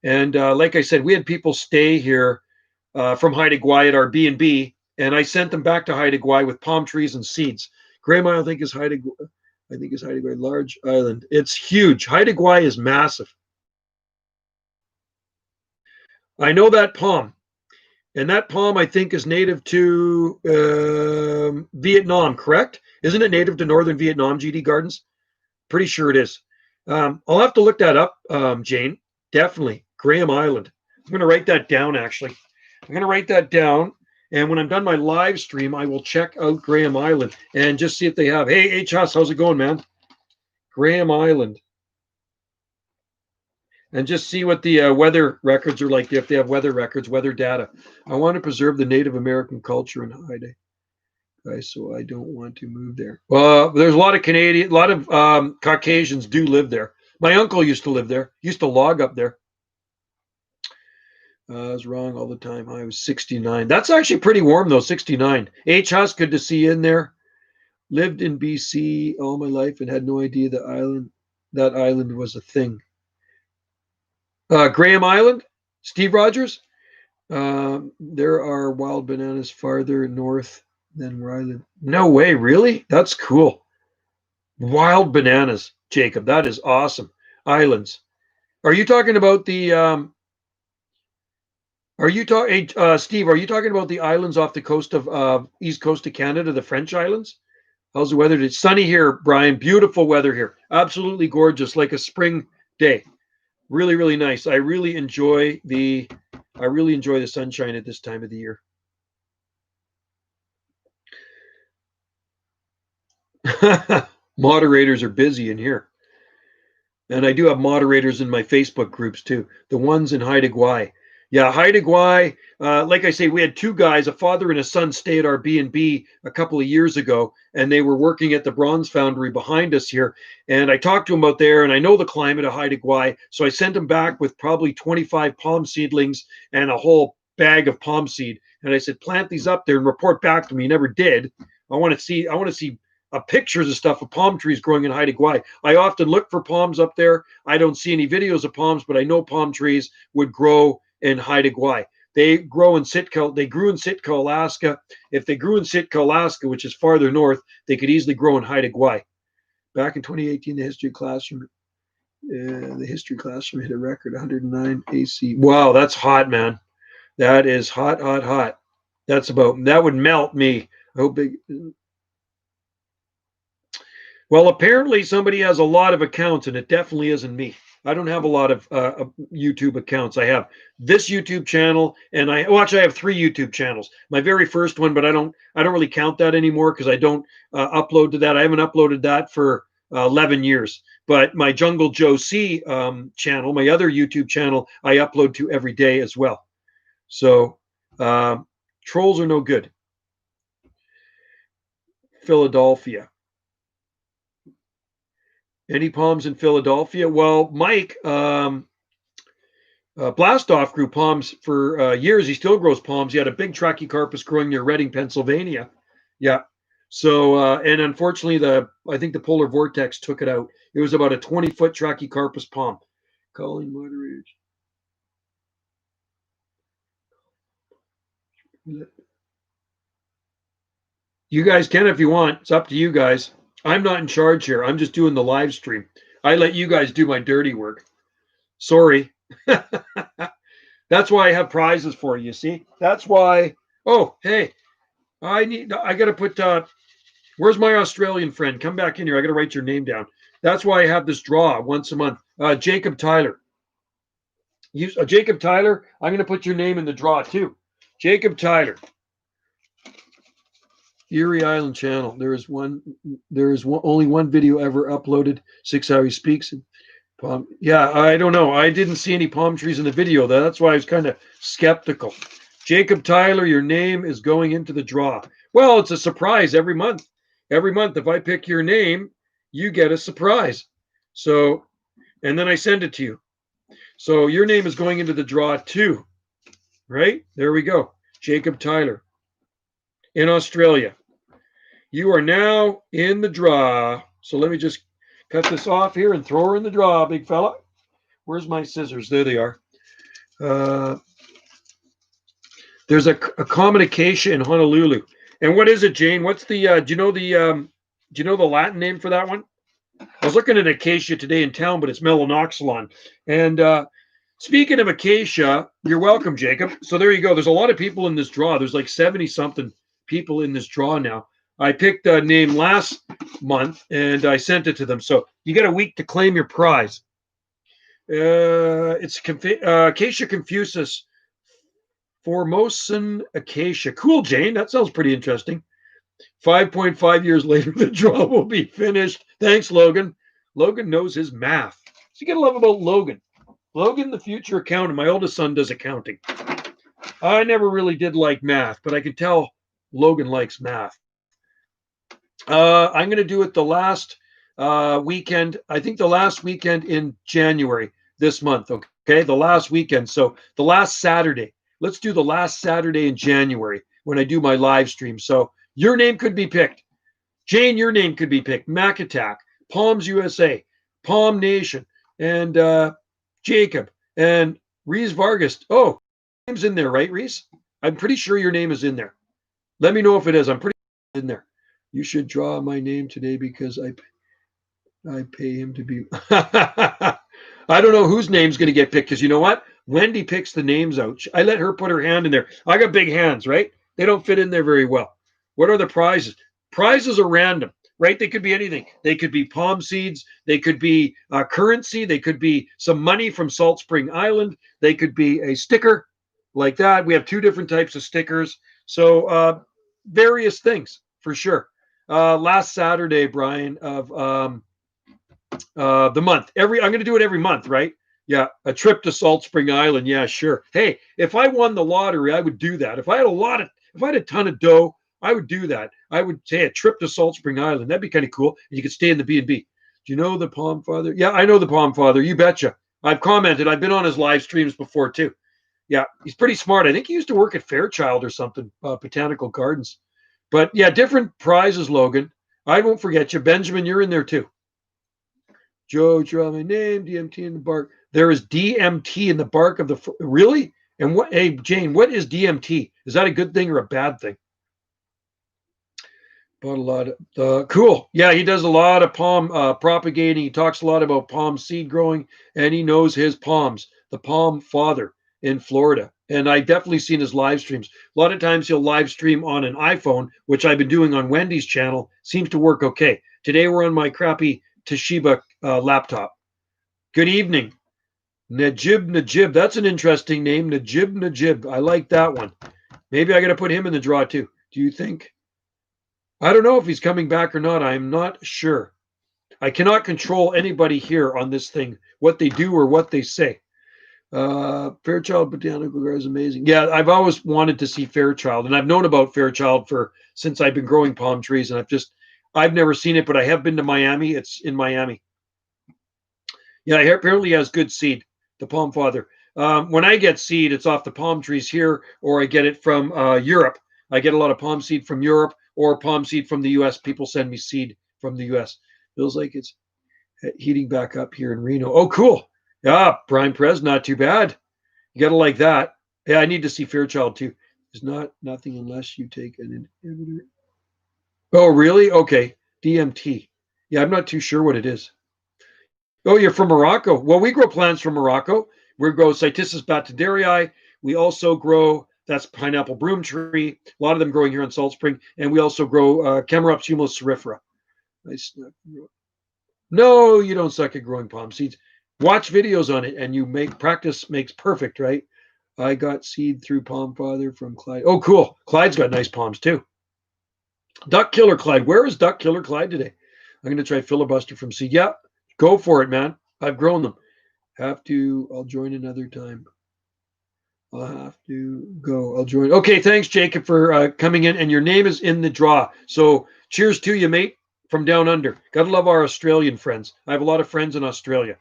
And like I said, we had people stay here from Haida Gwaii at our B&B, and I sent them back to Haida Gwaii with palm trees and seeds. Graham Island, I think is Haida Gwaii, large island. It's huge. Haida Gwaii is massive. I know that palm. And that palm, I think, is native to Vietnam, correct? Isn't it native to northern Vietnam, GD Gardens? Pretty sure it is. I'll have to look that up, Jane. Definitely. Graham Island. I'm going to write that down, actually. I'm going to write that down. And when I'm done my live stream, I will check out Graham Island and just see if they have. Hey, H. Huss, how's it going, man? Graham Island. And just see what the weather records are like, if they have weather records, weather data. I want to preserve the Native American culture in Haida, so I don't want to move there. Well, there's a lot of Caucasians do live there. My uncle used to live there, used to log up there. I was wrong all the time. I was 69. That's actually pretty warm, though, 69. H. Huss, good to see you in there. Lived in BC all my life and had no idea that island was a thing. Graham Island, Steve Rogers. There are wild bananas farther north than where I live. No way, really? That's cool. Wild bananas, Jacob. That is awesome. Islands. Are you talking about the? Steve? Are you talking about the islands off the coast of east coast of Canada, the French islands? How's the weather? It's sunny here, Brian. Beautiful weather here. Absolutely gorgeous, like a spring day. Really, really nice. I really enjoy the sunshine at this time of the year. Moderators are busy in here. And I do have moderators in my Facebook groups too. The ones in Haida Gwaii. Yeah, Haida Gwaii. Like I say, we had two guys, a father and a son, stay at our B&B a couple of years ago, and they were working at the bronze foundry behind us here. And I talked to them about there, and I know the climate of Haida Gwaii, so I sent them back with probably 25 palm seedlings and a whole bag of palm seed. And I said, plant these up there and report back to me. He never did. I want to see pictures of stuff of palm trees growing in Haida Gwaii. I often look for palms up there. I don't see any videos of palms, but I know palm trees would grow in Haida Gwaii. They grow in Sitka. They grew in Sitka, Alaska. If they grew in Sitka, Alaska, which is farther north, they could easily grow in Haida Gwaii. Back in 2018, the history classroom hit a record 109 AC. Wow, that's hot, man. That is hot, hot, hot. That would melt me. How big? Well, apparently somebody has a lot of accounts, and it definitely isn't me. I don't have a lot of YouTube accounts. I have this YouTube channel, and I have 3 YouTube channels. My very first one, but I don't really count that anymore because I don't upload to that. I haven't uploaded that for 11 years. But my Jungle Joe C channel, my other YouTube channel, I upload to every day as well. So trolls are no good. Philadelphia. Any palms in Philadelphia? Well, Mike Blastoff grew palms for years. He still grows palms. He had a big Trachycarpus growing near Reading, Pennsylvania. Yeah. So, and unfortunately, I think the polar vortex took it out. It was about a 20-foot Trachycarpus palm. Calling moderators. You guys can if you want. It's up to you guys. I'm not in charge here. I'm just doing the live stream. I let you guys do my dirty work. Sorry. That's why I have prizes for you. See? That's why. Oh, hey, I got to put, where's my Australian friend? Come back in here. I got to write your name down. That's why I have this draw once a month. Jacob Tyler. Jacob Tyler, I'm going to put your name in the draw too. Jacob Tyler. Erie Island channel. There is only one video ever uploaded. 6 How He Speaks. Yeah, I don't know. I didn't see any palm trees in the video. That's why I was kind of skeptical. Jacob Tyler, your name is going into the draw. Well, it's a surprise every month. Every month, if I pick your name, you get a surprise. So, and then I send it to you. So your name is going into the draw too. Right? There we go. Jacob Tyler in Australia. You are now in the draw. So let me just cut this off here and throw her in the draw, big fella. Where's my scissors? There they are. There's a common acacia in Honolulu. And what is it, Jane? What's the do you know the Latin name for that one? I was looking at acacia today in town, but it's melanoxylon. And speaking of acacia, you're welcome, Jacob. So there you go. There's a lot of people in this draw. There's like 70 something people in this draw now. I picked a name last month and I sent it to them. So you got a week to claim your prize. It's Acacia confusus, Formosan acacia. Cool, Jane. That sounds pretty interesting. 5.5 years later, the draw will be finished. Thanks, Logan. Logan knows his math. So you got to love about Logan. Logan, the future accountant. My oldest son does accounting. I never really did like math, but I can tell Logan likes math. I'm going to do it the last weekend. I think the last weekend in January this month. Okay, the last weekend. So the last Saturday. Let's do the last Saturday in January when I do my live stream. So your name could be picked. Jane, your name could be picked. Mac Attack, Palms USA, Palm Nation, and Jacob and Reese Vargas. Oh, name's in there, right, Reese? I'm pretty sure your name is in there. Let me know if it is. I'm pretty sure it's in there. You should draw my name today because I pay him to be. I don't know whose name's going to get picked because you know what? Wendy picks the names out. I let her put her hand in there. I got big hands, right? They don't fit in there very well. What are the prizes? Prizes are random, right? They could be anything. They could be palm seeds. They could be currency. They could be some money from Salt Spring Island. They could be a sticker like that. We have 2 different types of stickers. So various things for sure. Last Saturday, Brian, of the month. I'm going to do it every month, right? Yeah, a trip to Salt Spring Island. Yeah, sure. Hey, if I won the lottery, I would do that. If I had a ton of dough, I would do that. I would say a trip to Salt Spring Island. That'd be kind of cool. You could stay in the B&B. Do you know the Palm Father? Yeah, I know the Palm Father. You betcha. I've commented. I've been on his live streams before too. Yeah, he's pretty smart. I think he used to work at Fairchild or something, Botanical Gardens. But yeah, different prizes, Logan. I won't forget you. Benjamin, you're in there too. Joe, draw my name, DMT in the bark. There is DMT in the bark of the, really? And what, hey, Jane, what is DMT? Is that a good thing or a bad thing? Bought a lot of, cool. Yeah, he does a lot of palm propagating. He talks a lot about palm seed growing, and he knows his palms, the Palm Father in Florida. And I definitely seen his live streams. A lot of times he'll live stream on an iPhone, which I've been doing on Wendy's channel. Seems to work okay. Today we're on my crappy Toshiba laptop. Good evening. Najib. That's an interesting name. Najib. I like that one. Maybe I got to put him in the draw too. Do you think? I don't know if he's coming back or not. I'm not sure. I cannot control anybody here on this thing, what they do or what they say. Fairchild Botanical Garden is amazing. Yeah, I've always wanted to see Fairchild, and I've known about Fairchild since I've been growing palm trees, and I've never seen it, but I have been to Miami. It's in Miami. Yeah, apparently has good seed, the Palm Father. When I get seed, it's off the palm trees here, or I get it from Europe. I get a lot of palm seed from Europe or palm seed from the U.S. People send me seed from the U.S. Feels like it's heating back up here in Reno. Oh, cool. Yeah, Brian Perez, not too bad. You got to like that. Yeah, I need to see Fairchild too. It's nothing unless you take an inhibitor. Oh, really? Okay. DMT. Yeah, I'm not too sure what it is. Oh, you're from Morocco. Well, we grow plants from Morocco. We grow Cytisus bataderii. We also grow, that's pineapple broom tree. A lot of them growing here in Salt Spring. And we also grow Camerops humulus cerifera. No, you don't suck at growing palm seeds. Watch videos on it and you make practice makes perfect, right? I got seed through Palm Father from Clyde. Oh, cool. Clyde's got nice palms too. Duck Killer Clyde. Where is Duck Killer Clyde today? I'm going to try filibuster from seed. Yeah, go for it, man. I've grown them. I'll join another time. I'll have to go. I'll join. Okay, thanks, Jacob, for coming in. And your name is in the draw. So cheers to you, mate, from down under. Gotta love our Australian friends. I have a lot of friends in Australia.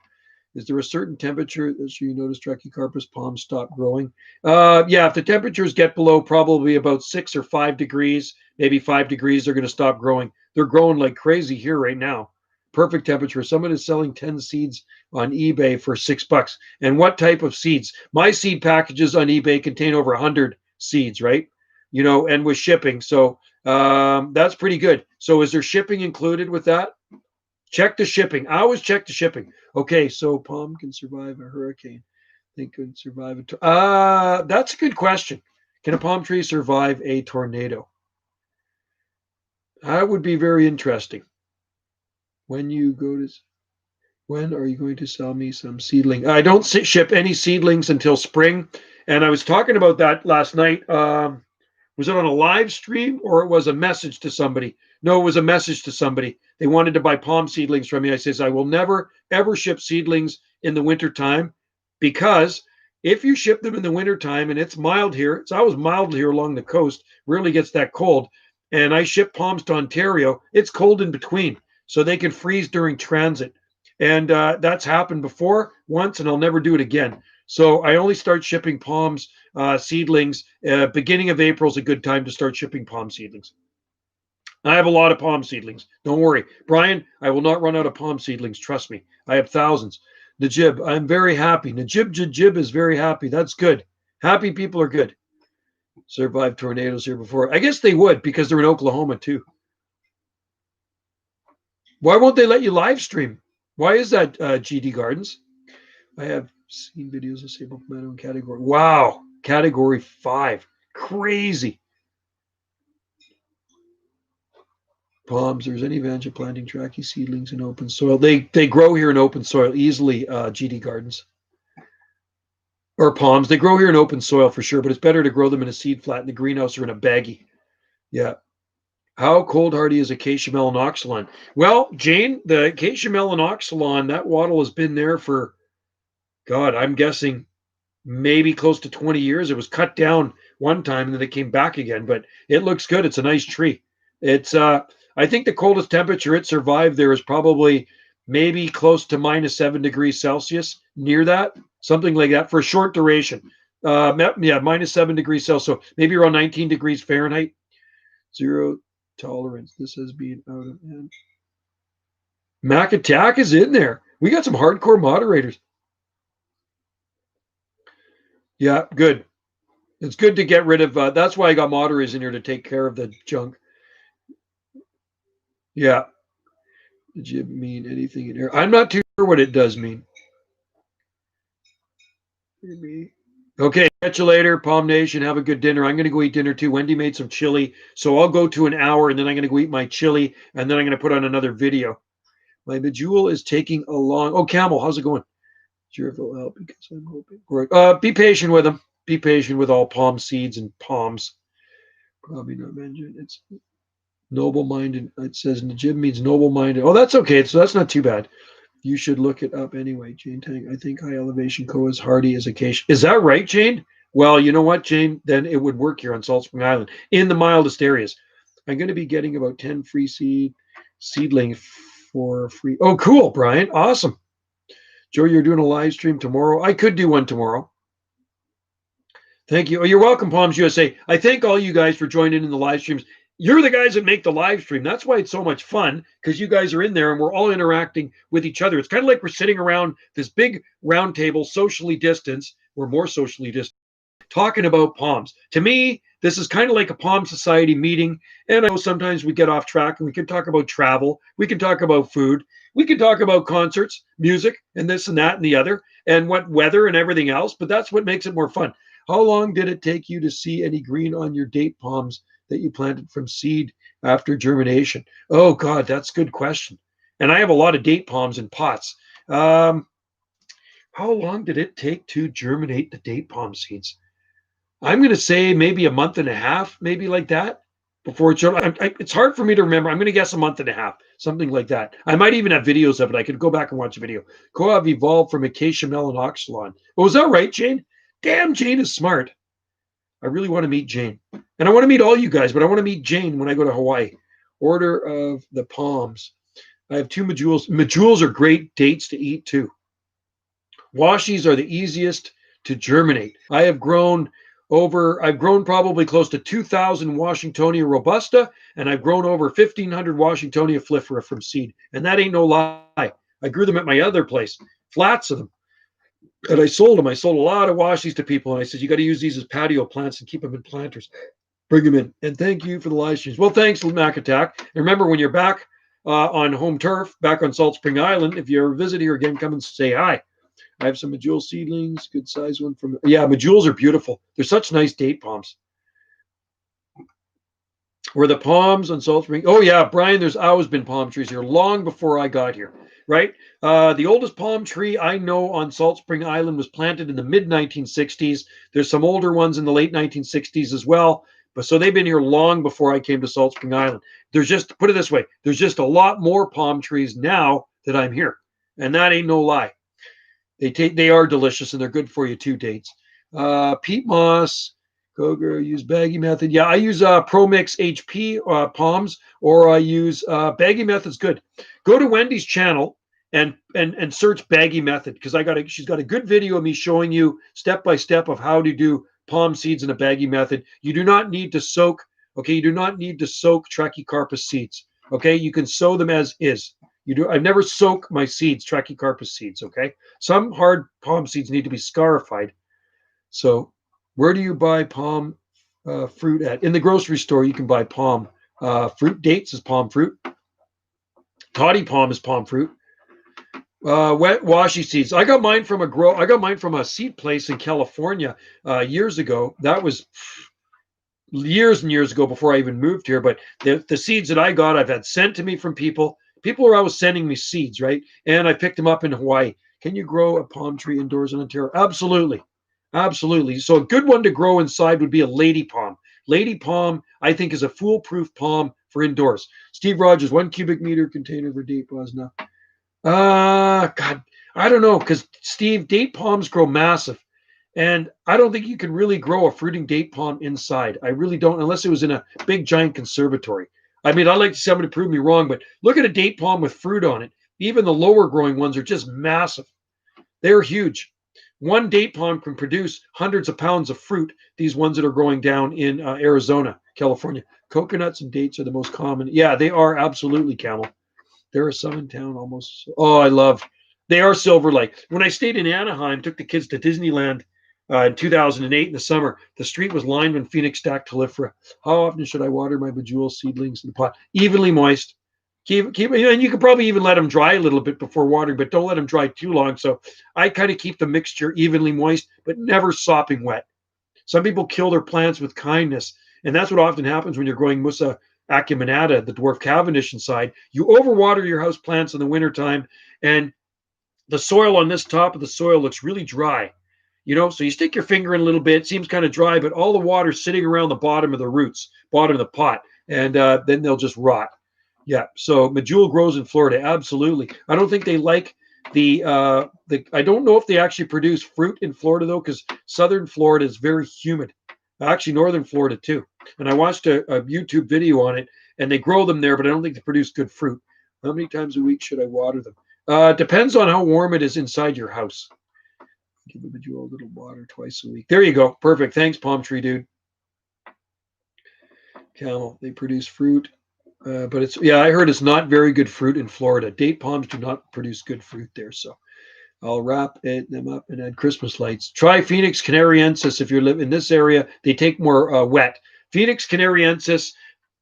Is there a certain temperature that you notice Trachycarpus palms stop growing? Yeah, if the temperatures get below probably about 6 or 5 degrees, maybe 5 degrees, they're going to stop growing. They're growing like crazy here right now. Perfect temperature. Someone is selling 10 seeds on eBay for $6. And what type of seeds? My seed packages on eBay contain over 100 seeds, right? And with shipping. So that's pretty good. So is there shipping included with that? Check the shipping. I always check the shipping. Okay, so palm can survive a hurricane. They could survive that's a good question. Can a palm tree survive a tornado? That would be very interesting. When are you going to sell me some seedling? I don't ship any seedlings until spring. And I was talking about that last night. Was it on a live stream or it was a message to somebody? No, it was a message to somebody. They wanted to buy palm seedlings from me. I says, I will never, ever ship seedlings in the wintertime because if you ship them in the wintertime and it's mild here, it's always mild here along the coast, rarely gets that cold. And I ship palms to Ontario, it's cold in between. So they can freeze during transit. And that's happened before once, and I'll never do it again. So I only start shipping palms seedlings. Beginning of April is a good time to start shipping palm seedlings. I have a lot of palm seedlings. Don't worry. Brian, I will not run out of palm seedlings. Trust me. I have thousands. Najib, I'm very happy. Najib is very happy. That's good. Happy people are good. Survived tornadoes here before. I guess they would because they're in Oklahoma too. Why won't they let you live stream? Why is that, GD Gardens? I have seen videos of sable palmetto in category. Wow, category 5. Crazy. Palms. There's any advantage of planting trachy seedlings in open soil? They grow here in open soil easily. GD Gardens or palms. They grow here in open soil for sure, but it's better to grow them in a seed flat in the greenhouse or in a baggie. Yeah. How cold hardy is acacia melanoxylon? Well, Jane, the acacia melanoxylon, that wattle has been there for, God, I'm guessing maybe close to 20 years. It was cut down one time and then it came back again, but it looks good. It's a nice tree. It's I think the coldest temperature it survived there is probably maybe close to -7 degrees Celsius, near that, something like that for a short duration. Yeah, -7 degrees Celsius, so maybe around 19 degrees Fahrenheit. Zero tolerance. This has been out of hand. Mac Attack is in there. We got some hardcore moderators. Yeah, good. It's good to get rid of. That's why I got moderators in here to take care of the junk. Yeah. Did you mean anything in here? I'm not too sure what it does mean. Maybe. Okay, catch you later, Palm Nation. Have a good dinner. I'm going to go eat dinner too. Wendy made some chili, so I'll go to an hour, and then I'm going to go eat my chili, and then I'm going to put on another video. My Bejewel is taking a long. Oh, Camel, how's it going? Sure if it'll help because I'm hoping. Be patient with them. Be patient with all palm seeds and palms. Probably not mentioned. It's noble-minded. It says Najib means noble-minded. Oh, that's okay. So that's not too bad. You should look it up anyway, Jane Tang. I think high elevation coa is hardy as acacia. Is that right, Jane? Well, you know what, Jane? Then it would work here on Salt Spring Island in the mildest areas. I'm going to be getting about 10 free seedlings for free. Oh, cool, Brian. Awesome. Joe, you're doing a live stream tomorrow. I could do one tomorrow. Thank you. Oh, you're welcome, Palms USA. I thank all you guys for joining in the live streams. You're the guys that make the live stream. That's why it's so much fun, because you guys are in there and we're all interacting with each other. It's kind of like we're sitting around this big round table, socially distanced. We're more socially distanced, talking about palms. To me, this is kind of like a Palm Society meeting. And I know sometimes we get off track and we can talk about travel. We can talk about food. We can talk about concerts, music, and this and that and the other, and what weather and everything else. But that's what makes it more fun. How long did it take you to see any green on your date palms that you planted from seed after germination? Oh, God, that's a good question. And I have a lot of date palms in pots. Um, how long did it take to germinate the date palm seeds? I'm going to say maybe a month and a half, maybe like that, before it showed. It's hard for me to remember. I'm going to guess a month and a half, something like that. I might even have videos of it. I could go back and watch a video. Coave evolved from acacia melon oxalon. Oh, was that right, Jane? Damn, Jane is smart. I really want to meet Jane. And I want to meet all you guys, but I want to meet Jane when I go to Hawaii. Order of the palms. I have 2 medules. Medules are great dates to eat too. Washies are the easiest to germinate. I've grown probably close to 2,000 Washingtonia robusta, and I've grown over 1,500 Washingtonia flifera from seed. And that ain't no lie. I grew them at my other place, flats of them. And I sold them. I sold a lot of washies to people. And I said, you got to use these as patio plants and keep them in planters. Bring them in. And thank you for the live streams. Well, thanks, Mac Attack. And remember, when you're back on home turf, back on Salt Spring Island, if you ever visit here again, come and say hi. I have some medjool seedlings, good size one from, yeah, medjools are beautiful. They're such nice date palms. Were the palms on Salt Spring? Oh, yeah, Brian, there's always been palm trees here long before I got here, right? The oldest palm tree I know on Salt Spring Island was planted in the mid-1960s. There's some older ones in the late 1960s as well. But so they've been here long before I came to Salt Spring Island. There's just, put it this way, there's just a lot more palm trees now that I'm here. And that ain't no lie. They are delicious and they're good for you too, dates. Peat moss, Koger, use baggy method. Yeah, I use ProMix HP palms, or I use baggy method's good. Go to Wendy's channel and search baggy method, because she's got a good video of me showing you step by step of how to do palm seeds in a baggy method. You do not need to soak. Okay, you do not need to soak Trachycarpus seeds. Okay, you can sow them as is. I've never soaked my seeds, Trachycarpus seeds, okay? Some hard palm seeds need to be scarified. So where do you buy palm fruit at? In the grocery store, you can buy palm fruit. Dates is palm fruit. Toddy palm is palm fruit. Wet washi seeds. I got mine from a seed place in California years ago. That was years and years ago before I even moved here. But the seeds that I got, I've had sent to me from people. People are always sending me seeds, right? And I picked them up in Hawaii. Can you grow a palm tree indoors in Ontario? Absolutely. Absolutely. So a good one to grow inside would be a lady palm. Lady palm, I think, is a foolproof palm for indoors. Steve Rogers, 1 cubic meter container for date palms now. God, I don't know, because Steve, date palms grow massive. And I don't think you can really grow a fruiting date palm inside. I really don't, unless it was in a big giant conservatory. I mean, I'd like somebody to prove me wrong, but look at a date palm with fruit on it. Even the lower growing ones are just massive. They're huge. One date palm can produce hundreds of pounds of fruit, these ones that are growing down in Arizona, California. Coconuts and dates are the most common. Yeah, they are absolutely, Camel. There are some in town almost. Oh, they are Silver Lake. When I stayed in Anaheim, took the kids to Disneyland in 2008 in the summer, the street was lined with Phoenix Dactylifera. How often should I water my bejewel seedlings in the pot? Evenly moist. And you could probably even let them dry a little bit before watering, but don't let them dry too long. So I kind of keep the mixture evenly moist, but never sopping wet. Some people kill their plants with kindness, and that's what often happens when you're growing Musa acuminata, the dwarf Cavendish inside. You overwater your house plants in the wintertime, and the soil on this top of the soil looks really dry. So you stick your finger in a little bit, it seems kind of dry, but all the water's sitting around the bottom of the roots, bottom of the pot, and then they'll just rot. Yeah, so medjool grows in Florida, absolutely. I don't think they like I don't know if they actually produce fruit in Florida, though, because southern Florida is very humid. Actually, northern Florida, too. And I watched a YouTube video on it, and they grow them there, but I don't think they produce good fruit. How many times a week should I water them? Depends on how warm it is inside your house. Give the medjool a little water twice a week. There you go. Perfect. Thanks, palm tree dude. Camel, they produce fruit. But I heard it's not very good fruit in Florida. Date palms do not produce good fruit there. So I'll wrap them up and add Christmas lights. Try Phoenix canariensis if you live in this area. They take more wet. Phoenix canariensis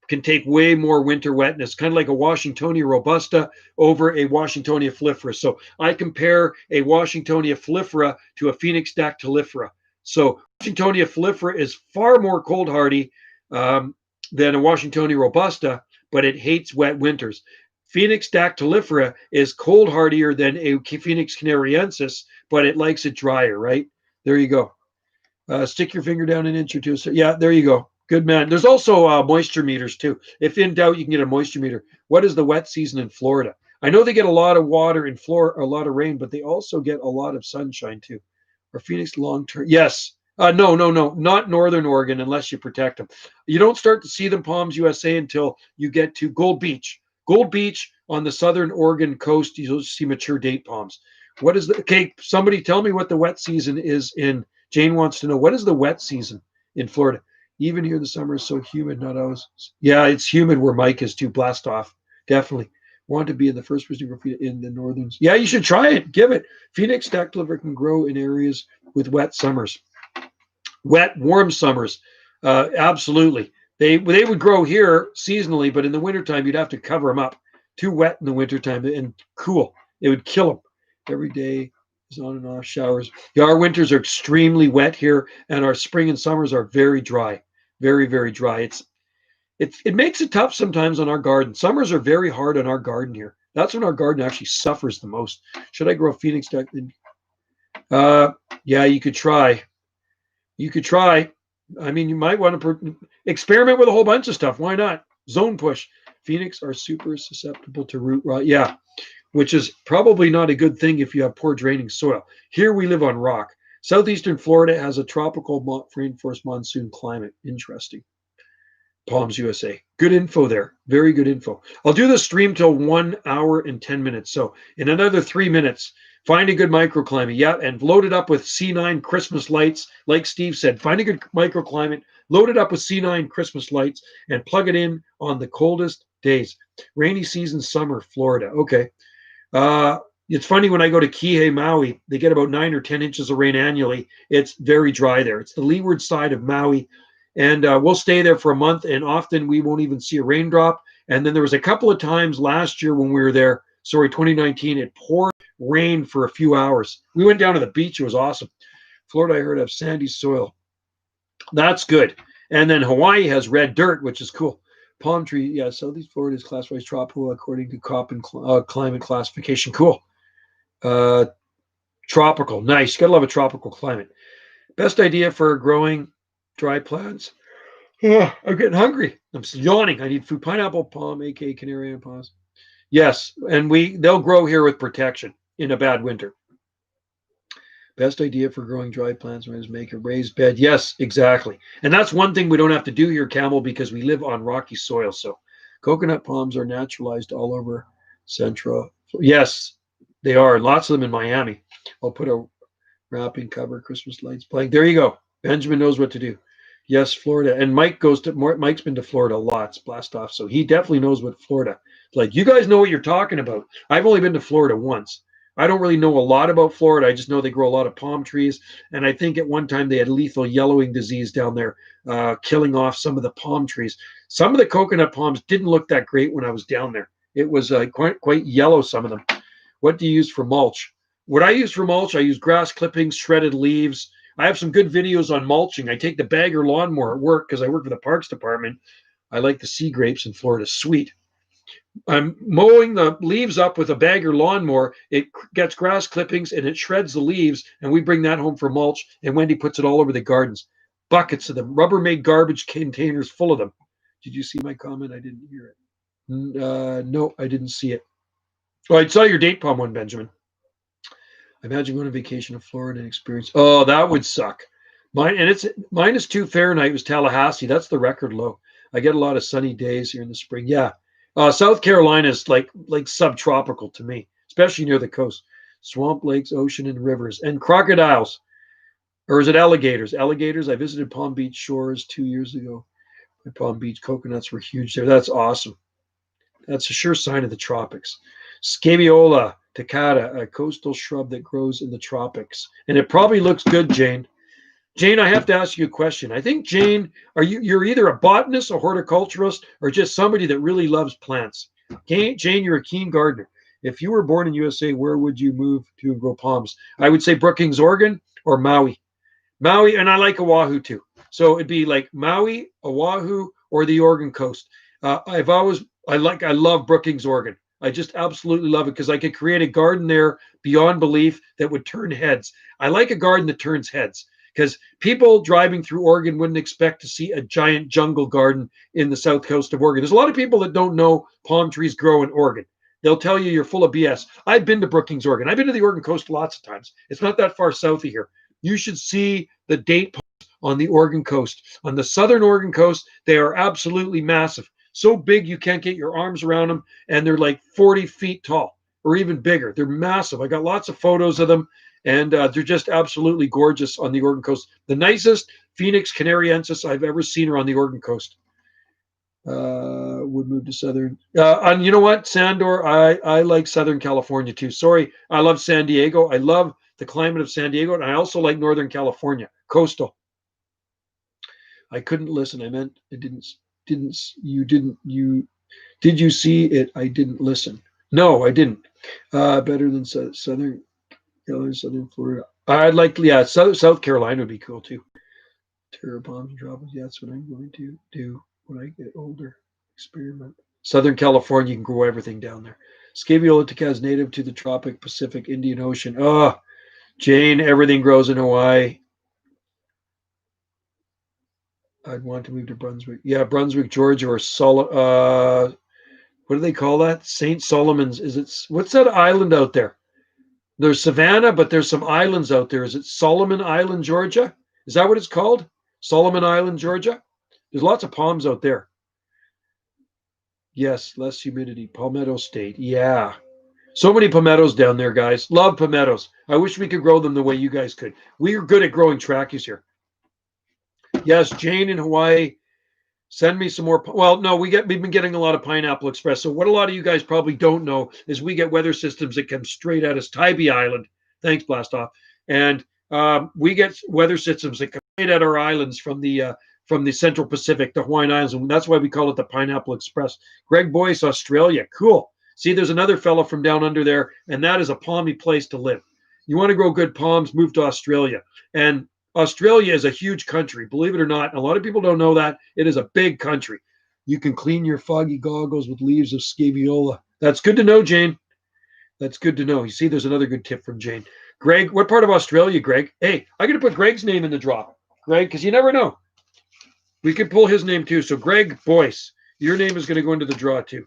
can take way more winter wetness, kind of like a Washingtonia robusta over a Washingtonia flifera. So I compare a Washingtonia flifera to a Phoenix dactylifera. So Washingtonia flifera is far more cold hardy than a Washingtonia robusta, but it hates wet winters. Phoenix dactylifera is cold hardier than a Phoenix canariensis, but it likes it drier, right? There you go. Stick your finger down an inch or two. So yeah, there you go. Good man. There's also moisture meters too. If in doubt, you can get a moisture meter. What is the wet season in Florida? I know they get a lot of water in Florida, a lot of rain, but they also get a lot of sunshine too. Or Phoenix long term? Yes. No, not Northern Oregon unless you protect them. You don't start to see them Palms USA until you get to Gold Beach. Gold Beach on the southern Oregon coast, you'll see mature date palms. What is the okay? Somebody tell me what the wet season is in. Jane wants to know what is the wet season in Florida. Even here, the summer is so humid. Not always. Yeah, it's humid where Mike is too. Blast off. Definitely want to be in the first person to grow in the northerns. Yeah, you should try it. Give it. Phoenix dactylifera can grow in areas with wet summers. Wet, warm summers. Absolutely. They would grow here seasonally, but in the wintertime, you'd have to cover them up. Too wet in the wintertime and cool. It would kill them. Every day is on and off showers. Yeah, our winters are extremely wet here, and our spring and summers are very dry. Very, very dry. It makes it tough sometimes on our garden. Summers are very hard on our garden here. That's when our garden actually suffers the most. Should I grow Phoenix duck? Yeah, you could try. You could try. I mean, you might want to experiment with a whole bunch of stuff. Why not? Zone push. Phoenix are super susceptible to root rot. Yeah, which is probably not a good thing if you have poor draining soil. Here we live on rock. Southeastern Florida has a tropical rainforest monsoon climate. Interesting. Palms USA. Good info there. Very good info. I'll do the stream till 1 hour and 10 minutes. So in another 3 minutes, find a good microclimate. Yeah, and load it up with C9 Christmas lights. Like Steve said, find a good microclimate, load it up with C9 Christmas lights, and plug it in on the coldest days. Rainy season, summer, Florida. Okay. It's funny when I go to Kihei, Maui, they get about 9 or 10 inches of rain annually. It's very dry there. It's the leeward side of Maui. And we'll stay there for a month, and often we won't even see a raindrop. And then there was a couple of times last year when we were there, 2019, it poured rain for a few hours. We went down to the beach. It was awesome. Florida, I heard, have sandy soil. That's good. And then Hawaii has red dirt, which is cool. Palm tree, yeah, Southeast Florida is classified as tropical according to Köppen climate classification. Cool. Tropical, nice. You gotta love a tropical climate. Best idea for growing dry plants. Oh, I'm getting hungry. I'm yawning. I need food. Pineapple palm, aka canary palms. Yes, and they'll grow here with protection in a bad winter. Best idea for growing dry plants is make a raised bed. Yes, exactly. And that's one thing we don't have to do here, Camel, because we live on rocky soil. So coconut palms are naturalized all over Central. Yes, they are. Lots of them in Miami. I'll put a wrapping cover, Christmas lights playing. There you go. Benjamin knows what to do. Yes, Florida. And Mike's been to Florida lots, blast off. So he definitely knows what Florida. Like, you guys know what you're talking about. I've only been to Florida once. I don't really know a lot about Florida. I just know they grow a lot of palm trees. And I think at one time they had lethal yellowing disease down there, killing off some of the palm trees. Some of the coconut palms didn't look that great when I was down there. It was quite yellow, some of them. What do you use for mulch? What I use for mulch, I use grass clippings, shredded leaves. I have some good videos on mulching. I take the bagger lawnmower at work because I work for the Parks Department. I like the sea grapes in Florida. Sweet. I'm mowing the leaves up with a bagger lawnmower. It gets grass clippings and it shreds the leaves, and we bring that home for mulch, and Wendy puts it all over the gardens. Buckets of them, Rubbermaid garbage containers full of them. Did you see my comment? I didn't hear it. No, I didn't see it. Oh, I saw your date palm one, Benjamin. Imagine going on vacation to Florida and experience. Oh, that would suck. It's -2 Fahrenheit was Tallahassee. That's the record low. I get a lot of sunny days here in the spring. Yeah. South Carolina is like subtropical to me, especially near the coast. Swamp, lakes, ocean, and rivers, and crocodiles. Or is it alligators? Alligators. I visited Palm Beach shores 2 years ago. My Palm Beach coconuts were huge there. That's awesome. That's a sure sign of the tropics. Scabiola. Takata, a coastal shrub that grows in the tropics. And it probably looks good, Jane. Jane, I have to ask you a question. I think, Jane, you're either a botanist, a horticulturist, or just somebody that really loves plants. Jane, you're a keen gardener. If you were born in USA, where would you move to and grow palms? I would say Brookings, Oregon, or Maui. Maui, and I like Oahu too. So it'd be like Maui, Oahu, or the Oregon coast. I love Brookings, Oregon. I just absolutely love it because I could create a garden there beyond belief that would turn heads. I like a garden that turns heads because people driving through Oregon wouldn't expect to see a giant jungle garden in the south coast of Oregon. There's a lot of people that don't know palm trees grow in Oregon. They'll tell you you're full of BS. I've been to Brookings, Oregon. I've been to the Oregon coast lots of times. It's not that far south of here. You should see the date palms on the Oregon coast. On the southern Oregon coast, they are absolutely massive. So big you can't get your arms around them, and they're like 40 feet tall or even bigger. They're massive. I got lots of photos of them, and they're just absolutely gorgeous on the Oregon coast. The nicest Phoenix canariensis I've ever seen are on the Oregon coast. Would move to southern. And you know what, Sandor, I like Southern California too. Sorry, I love San Diego. I love the climate of San Diego, and I also like Northern California, coastal. I couldn't listen. I meant I didn't. Did you see it? I didn't listen. No, I didn't. Better than Southern Florida. I'd like, yeah, South Carolina would be cool too. Terra palms and tropics. Yeah, that's what I'm going to do when I get older. Experiment. Southern California, you can grow everything down there. Scabiolitica is native to the tropic Pacific Indian Ocean. Oh, Jane, everything grows in Hawaii. I'd want to move to Brunswick. Yeah, Brunswick, Georgia, or what do they call that? St. Solomon's. What's that island out there? There's Savannah, but there's some islands out there. Is it Solomon Island, Georgia? Is that what it's called? Solomon Island, Georgia? There's lots of palms out there. Yes, less humidity. Palmetto State. Yeah. So many palmettos down there, guys. Love palmettos. I wish we could grow them the way you guys could. We are good at growing trachys here. Yes, Jane in Hawaii. Send me some more. Well, no, we've been getting a lot of Pineapple Express. So what a lot of you guys probably don't know is we get weather systems that come straight out of Tybee Island. Thanks, Blastoff. And we get weather systems that come straight at our islands from the Central Pacific, the Hawaiian Islands, and that's why we call it the Pineapple Express. Greg Boyce, Australia, cool. See, there's another fellow from down under there, and that is a palmy place to live. You want to grow good palms, move to Australia. And Australia is a huge country, believe it or not. A lot of people don't know that. It is a big country. You can clean your foggy goggles with leaves of scabiola. That's good to know, Jane. That's good to know. You see, there's another good tip from Jane. Greg, what part of Australia, Greg? Hey, I'm going to put Greg's name in the draw. Greg, because you never know. We could pull his name too. So Greg Boyce, your name is going to go into the draw too.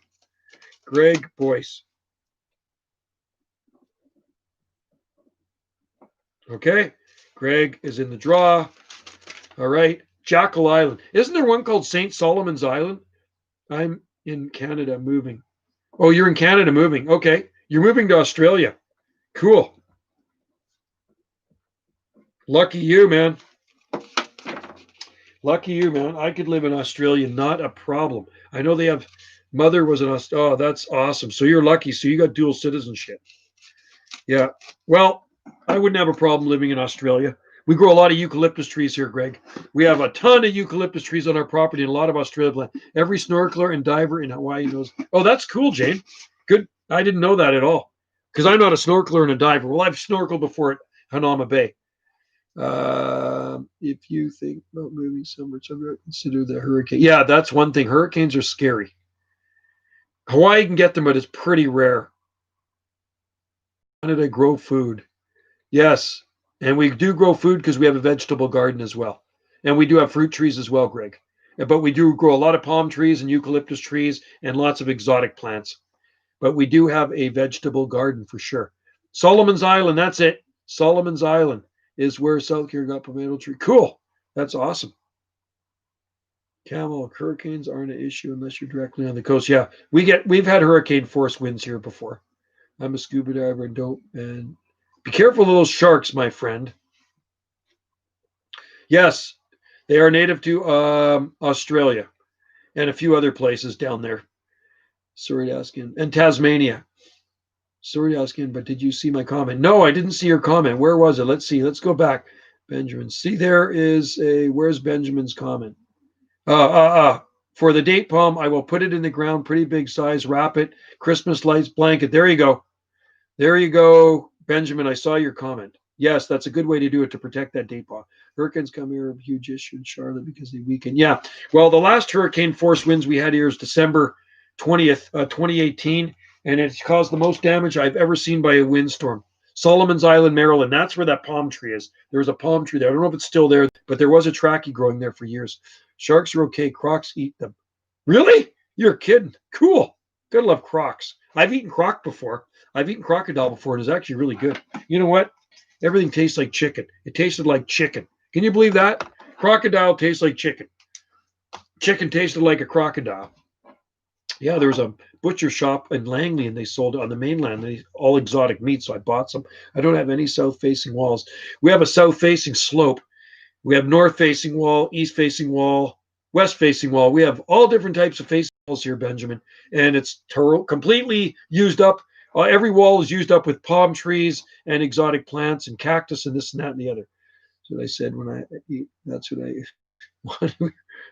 Greg Boyce. Okay. Greg is in the draw. All right. Jackal Island. Isn't there one called St. Solomon's Island? I'm in Canada moving. Oh, you're in Canada moving. Okay. You're moving to Australia. Cool. Lucky you, man. Lucky you, man. I could live in Australia, not a problem. I know they have, mother was in Australia. Oh, that's awesome. So you're lucky. So you got dual citizenship. Yeah. Well, I wouldn't have a problem living in Australia. We grow a lot of eucalyptus trees here, Greg. We have a ton of eucalyptus trees on our property and a lot of Australia. Every snorkeler and diver in Hawaii knows. Oh, that's cool, Jane. Good. I didn't know that at all because I'm not a snorkeler and a diver. Well, I've snorkeled before at Hanama Bay. If you think about moving somewhere, consider the hurricane. Yeah, that's one thing. Hurricanes are scary. Hawaii can get them, but it's pretty rare. Canada grow food. Yes. And we do grow food because we have a vegetable garden as well. And we do have fruit trees as well, Greg. But we do grow a lot of palm trees and eucalyptus trees and lots of exotic plants. But we do have a vegetable garden for sure. Solomon's Island, that's it. Solomon's Island is where South Carolina got palmetto tree. Cool. That's awesome. Camel, hurricanes aren't an issue unless you're directly on the coast. Yeah, we've had hurricane force winds here before. I'm a scuba diver and be careful of those sharks, my friend. Yes, they are native to Australia and a few other places down there. Sorry to ask him. And Tasmania. Sorry asking, but did you see my comment? No, I didn't see your comment. Where was it? Let's see. Let's go back. Benjamin. See, there is a, where's Benjamin's comment? For the date palm, I will put it in the ground, pretty big size, wrap it, Christmas lights, blanket. There you go. There you go, Benjamin. I saw your comment. Yes, that's a good way to do it to protect that date palm. Hurricanes come here, a huge issue in Charlotte because they weaken. Yeah. Well, the last hurricane force winds we had here is December 20th, 2018, and it's caused the most damage I've ever seen by a windstorm. Solomon's Island, Maryland. That's where that palm tree is. There was a palm tree there. I don't know if it's still there, but there was a trachea growing there for years. Sharks are okay. Crocs eat them. Really? You're kidding. Cool. Gotta love crocs. I've eaten croc before. I've eaten crocodile before. It is actually really good. You know what? Everything tastes like chicken. It tasted like chicken. Can you believe that? Crocodile tastes like chicken. Chicken tasted like a crocodile. Yeah, there was a butcher shop in Langley, and they sold it on the mainland. All exotic meat, so I bought some. I don't have any south-facing walls. We have a south-facing slope. We have north-facing wall, east-facing wall, west-facing wall. We have all different types of facing walls here, Benjamin, and it's completely used up. Every wall is used up with palm trees and exotic plants and cactus and this and that and the other. That's what I said when I eat. That's what I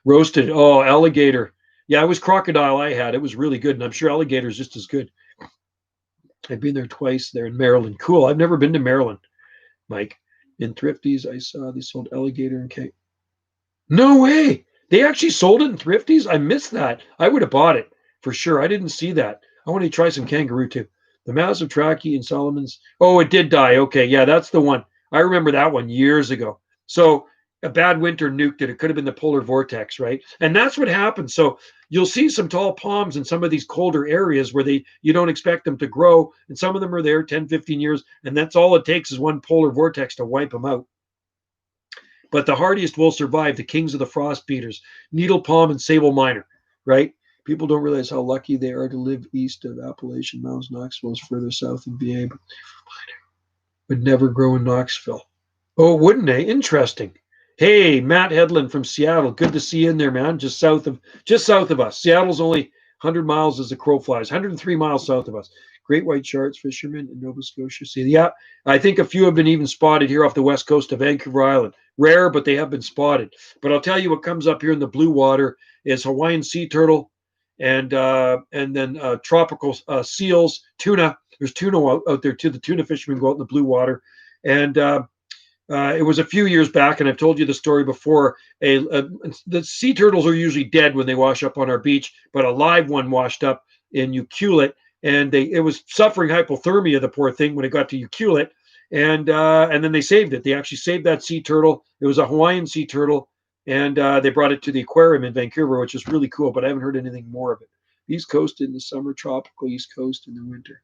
roasted. Oh, alligator. Yeah, it was crocodile I had. It was really good, and I'm sure alligator is just as good. I've been there twice there in Maryland. Cool. I've never been to Maryland, Mike. In Thrifties, I saw they sold alligator and cake. No way. They actually sold it in Thrifties? I missed that. I would have bought it for sure. I didn't see that. I want to try some kangaroo too. The massive trachea in Solomon's. Oh, it did die. Okay, yeah, that's the one. I remember that one years ago. So a bad winter nuked it. It could have been the polar vortex, right? And that's what happened. So you'll see some tall palms in some of these colder areas where you don't expect them to grow. And some of them are there 10, 15 years. And that's all it takes is one polar vortex to wipe them out. But the hardiest will survive, the kings of the frost beaters, needle palm and sable minor, right? People don't realize how lucky they are to live east of Appalachian Mountains. Knoxville is further south in BA, but would never grow in Knoxville. Oh, wouldn't they? Interesting. Hey, Matt Headland from Seattle. Good to see you in there, man. Just south of us. Seattle's only 100 miles as the crow flies. 103 miles south of us. Great white sharks, fishermen in Nova Scotia. See, yeah, I think a few have been even spotted here off the west coast of Vancouver Island. Rare, but they have been spotted. But I'll tell you what comes up here in the blue water is Hawaiian sea turtle, and then tropical seals, tuna. There's tuna out there too. The tuna fishermen go out in the blue water, and it was a few years back, and I've told you the story before. The sea turtles are usually dead when they wash up on our beach, but a live one washed up in Ucluelet, and it was suffering hypothermia, the poor thing, when it got to Ucluelet, and then they saved it. They actually saved that sea turtle. It was a Hawaiian sea turtle, and they brought it to the aquarium in Vancouver, which is really cool, but I haven't heard anything more of it. East Coast in the summer, tropical East Coast in the winter.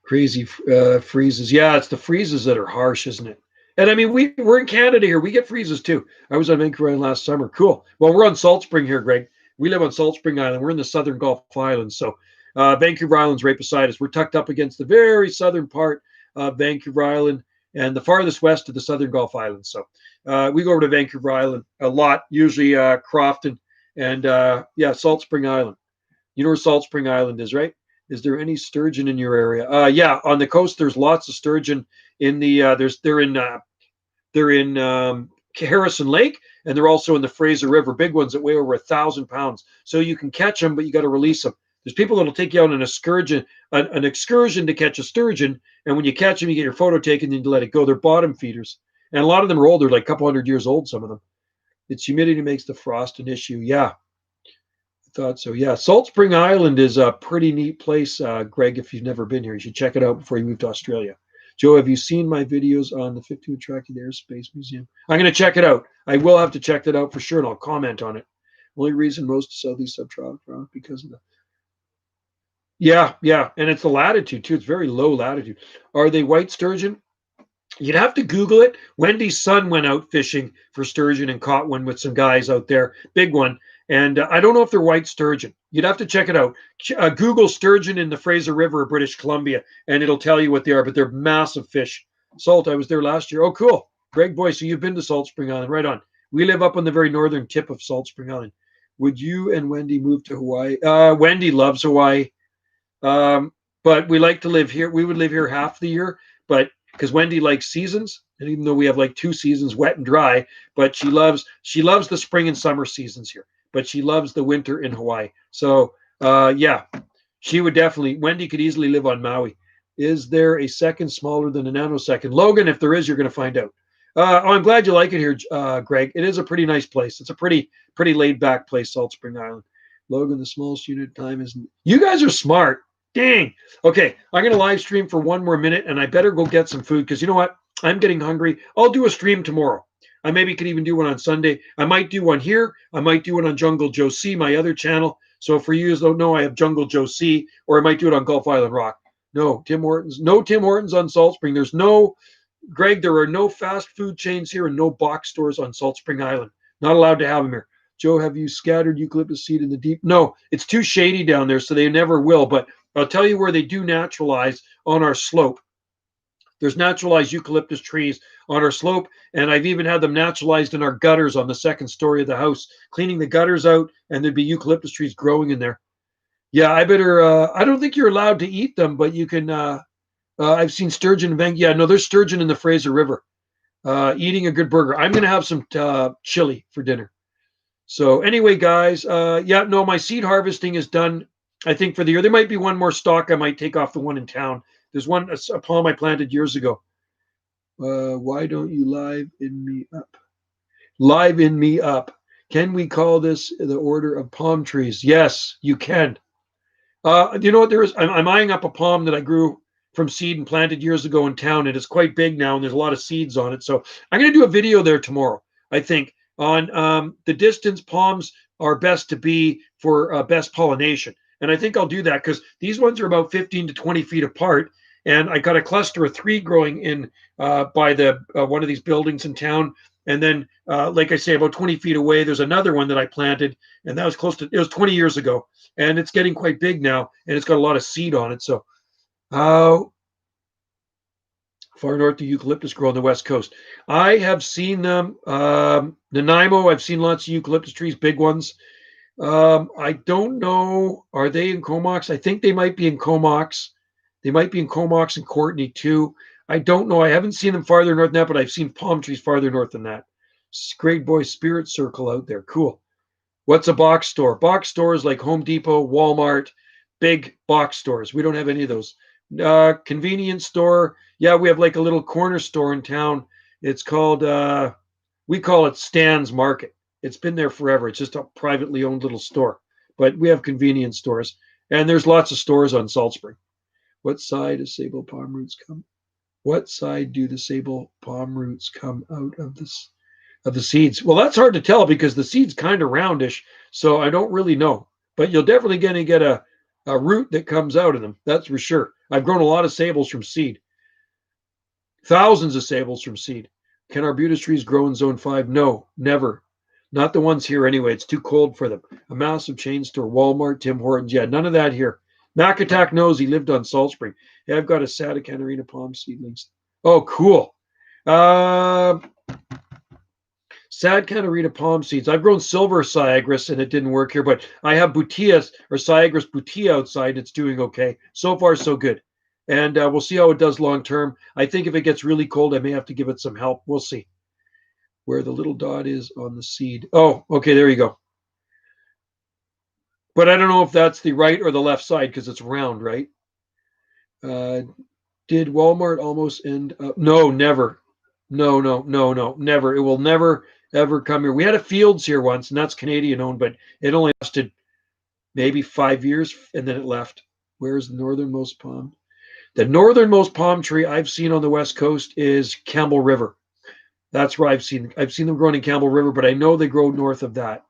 Crazy freezes. Yeah, it's the freezes that are harsh, isn't it? And I mean, we're in Canada here. We get freezes too. I was on Vancouver Island last summer. Cool. Well, we're on Salt Spring here, Greg. We live on Salt Spring Island. We're in the southern Gulf Islands. So Vancouver Island's right beside us. We're tucked up against the very southern part of Vancouver Island and the farthest west of the southern Gulf Islands. So we go over to Vancouver Island a lot, usually Crofton and Salt Spring Island. You know where Salt Spring Island is, right? Is there any sturgeon in your area? Yeah, on the coast there's lots of sturgeon. In the they're in Harrison Lake, and they're also in the Fraser River. Big ones that weigh over 1,000 pounds. So you can catch them, but you got to release them. There's people that'll take you out on an excursion to catch a sturgeon, and when you catch them, you get your photo taken, and you let it go. They're bottom feeders, and a lot of them are older, like a couple hundred years old. Some of them. It's humidity makes the frost an issue. Yeah. Thought so. Yeah, Salt Spring Island is a pretty neat place, Greg. If you've never been here, you should check it out before you move to Australia. Joe, have you seen my videos on the 15 Tracking Airspace Museum? I'm going to check it out. I will have to check that out for sure, and I'll comment on it. Only reason most southeast subtropical because of the yeah, and it's the latitude too. It's very low latitude. Are they white sturgeon? You'd have to Google it. Wendy's son went out fishing for sturgeon and caught one with some guys out there, big one. And I don't know if they're white sturgeon. You'd have to check it out. Google sturgeon in the Fraser River of British Columbia, and it'll tell you what they are, but they're massive fish. Salt, I was there last year. Oh, cool. Greg Boy, so you've been to Salt Spring Island. Right on. We live up on the very northern tip of Salt Spring Island. Would you and Wendy move to Hawaii? Wendy loves Hawaii. But we like to live here. We would live here half the year, but because Wendy likes seasons, and even though we have like 2 seasons, wet and dry, but she loves the spring and summer seasons here, but she loves the winter in Hawaii. So yeah, she would definitely. Wendy could easily live on Maui. Is there a second smaller than a nanosecond? Logan, if there is, you're going to find out. Oh, I'm glad you like it here, Greg. It is a pretty nice place. It's a pretty laid back place, Salt Spring Island. Logan, the smallest unit time is. You guys are smart. Dang. Okay, I'm going to live stream for 1 more minute, and I better go get some food because you know what? I'm getting hungry. I'll do a stream tomorrow. I maybe could even do one on Sunday. I might do one here. I might do one on Jungle Joe C, my other channel. So for you who don't know, I have Jungle Joe C, or I might do it on Gulf Island Rock. No, Tim Hortons. No Tim Hortons on Salt Spring. There's no, Greg, there are no fast food chains here and no box stores on Salt Spring Island. Not allowed to have them here. Joe, have you scattered eucalyptus seed in the deep? No, it's too shady down there, so they never will. But I'll tell you where they do naturalize on our slope. There's naturalized eucalyptus trees on our slope, and I've even had them naturalized in our gutters on the second story of the house, cleaning the gutters out, and there'd be eucalyptus trees growing in there. Yeah, I better. I don't think you're allowed to eat them, but you can. I've seen sturgeon and yeah, no, there's sturgeon in the Fraser River. Eating a good burger. I'm gonna have some chili for dinner. So anyway, guys, yeah, no, my seed harvesting is done. I think for the year. There might be one more stalk I might take off the one in town. There's one a palm I planted years ago. Why don't you live in me up? Live in me up. Can we call this the order of palm trees? Yes, you can. You know what? I'm eyeing up a palm that I grew from seed and planted years ago in town, and it's quite big now, and there's a lot of seeds on it. So I'm going to do a video there tomorrow. I think on the distance palms are best to be for best pollination, and I think I'll do that because these ones are about 15 to 20 feet apart, and I got a cluster of 3 growing in by the one of these buildings in town. And then, like I say, about 20 feet away, there's another one that I planted, and that was it was 20 years ago, and it's getting quite big now, and it's got a lot of seed on it. So, how far north do eucalyptus grow on the West Coast? I have seen them. Nanaimo, I've seen lots of eucalyptus trees, big ones. I don't know. Are they in Comox? I think they might be in Comox. They might be in Comox and Courtney too. I don't know. I haven't seen them farther north than that, but I've seen palm trees farther north than that. Great boy spirit circle out there. Cool. What's a box store? Box stores like Home Depot, Walmart, big box stores. We don't have any of those. Convenience store. Yeah, we have like a little corner store in town. It's called, we call it Stan's Market. It's been there forever. It's just a privately owned little store. But we have convenience stores. And there's lots of stores on Salt Spring. What side does sable palm roots come? What side do the sable palm roots come out of this of the seeds? Well, that's hard to tell because the seed's kind of roundish, so I don't really know. But you're definitely going to get a root that comes out of them. That's for sure. I've grown a lot of sables from seed. Thousands of sables from seed. Can arbutus trees grow in zone 5? No, never. Not the ones here anyway. It's too cold for them. A massive chain store, Walmart, Tim Hortons. Yeah, none of that here. Macatak knows he lived on Salt Spring. Yeah, I've got a Santa Catarina palm seedlings. Oh, cool. Sad Catarina palm seeds. I've grown silver Syagrus and it didn't work here, but I have Butia or Syagrus Butia outside. It's doing okay. So far, so good. And we'll see how it does long term. I think if it gets really cold, I may have to give it some help. We'll see where the little dot is on the seed. Oh, okay, there you go. But I don't know if that's the right or the left side because it's round, right? Did Walmart almost end up? No, never. No, never. It will never, ever come here. We had a Fields here once, and that's Canadian owned, but it only lasted maybe 5 years, and then it left. Where's the northernmost palm? The northernmost palm tree I've seen on the West Coast is Campbell River. That's where I've seen them growing in Campbell River, but I know they grow north of that.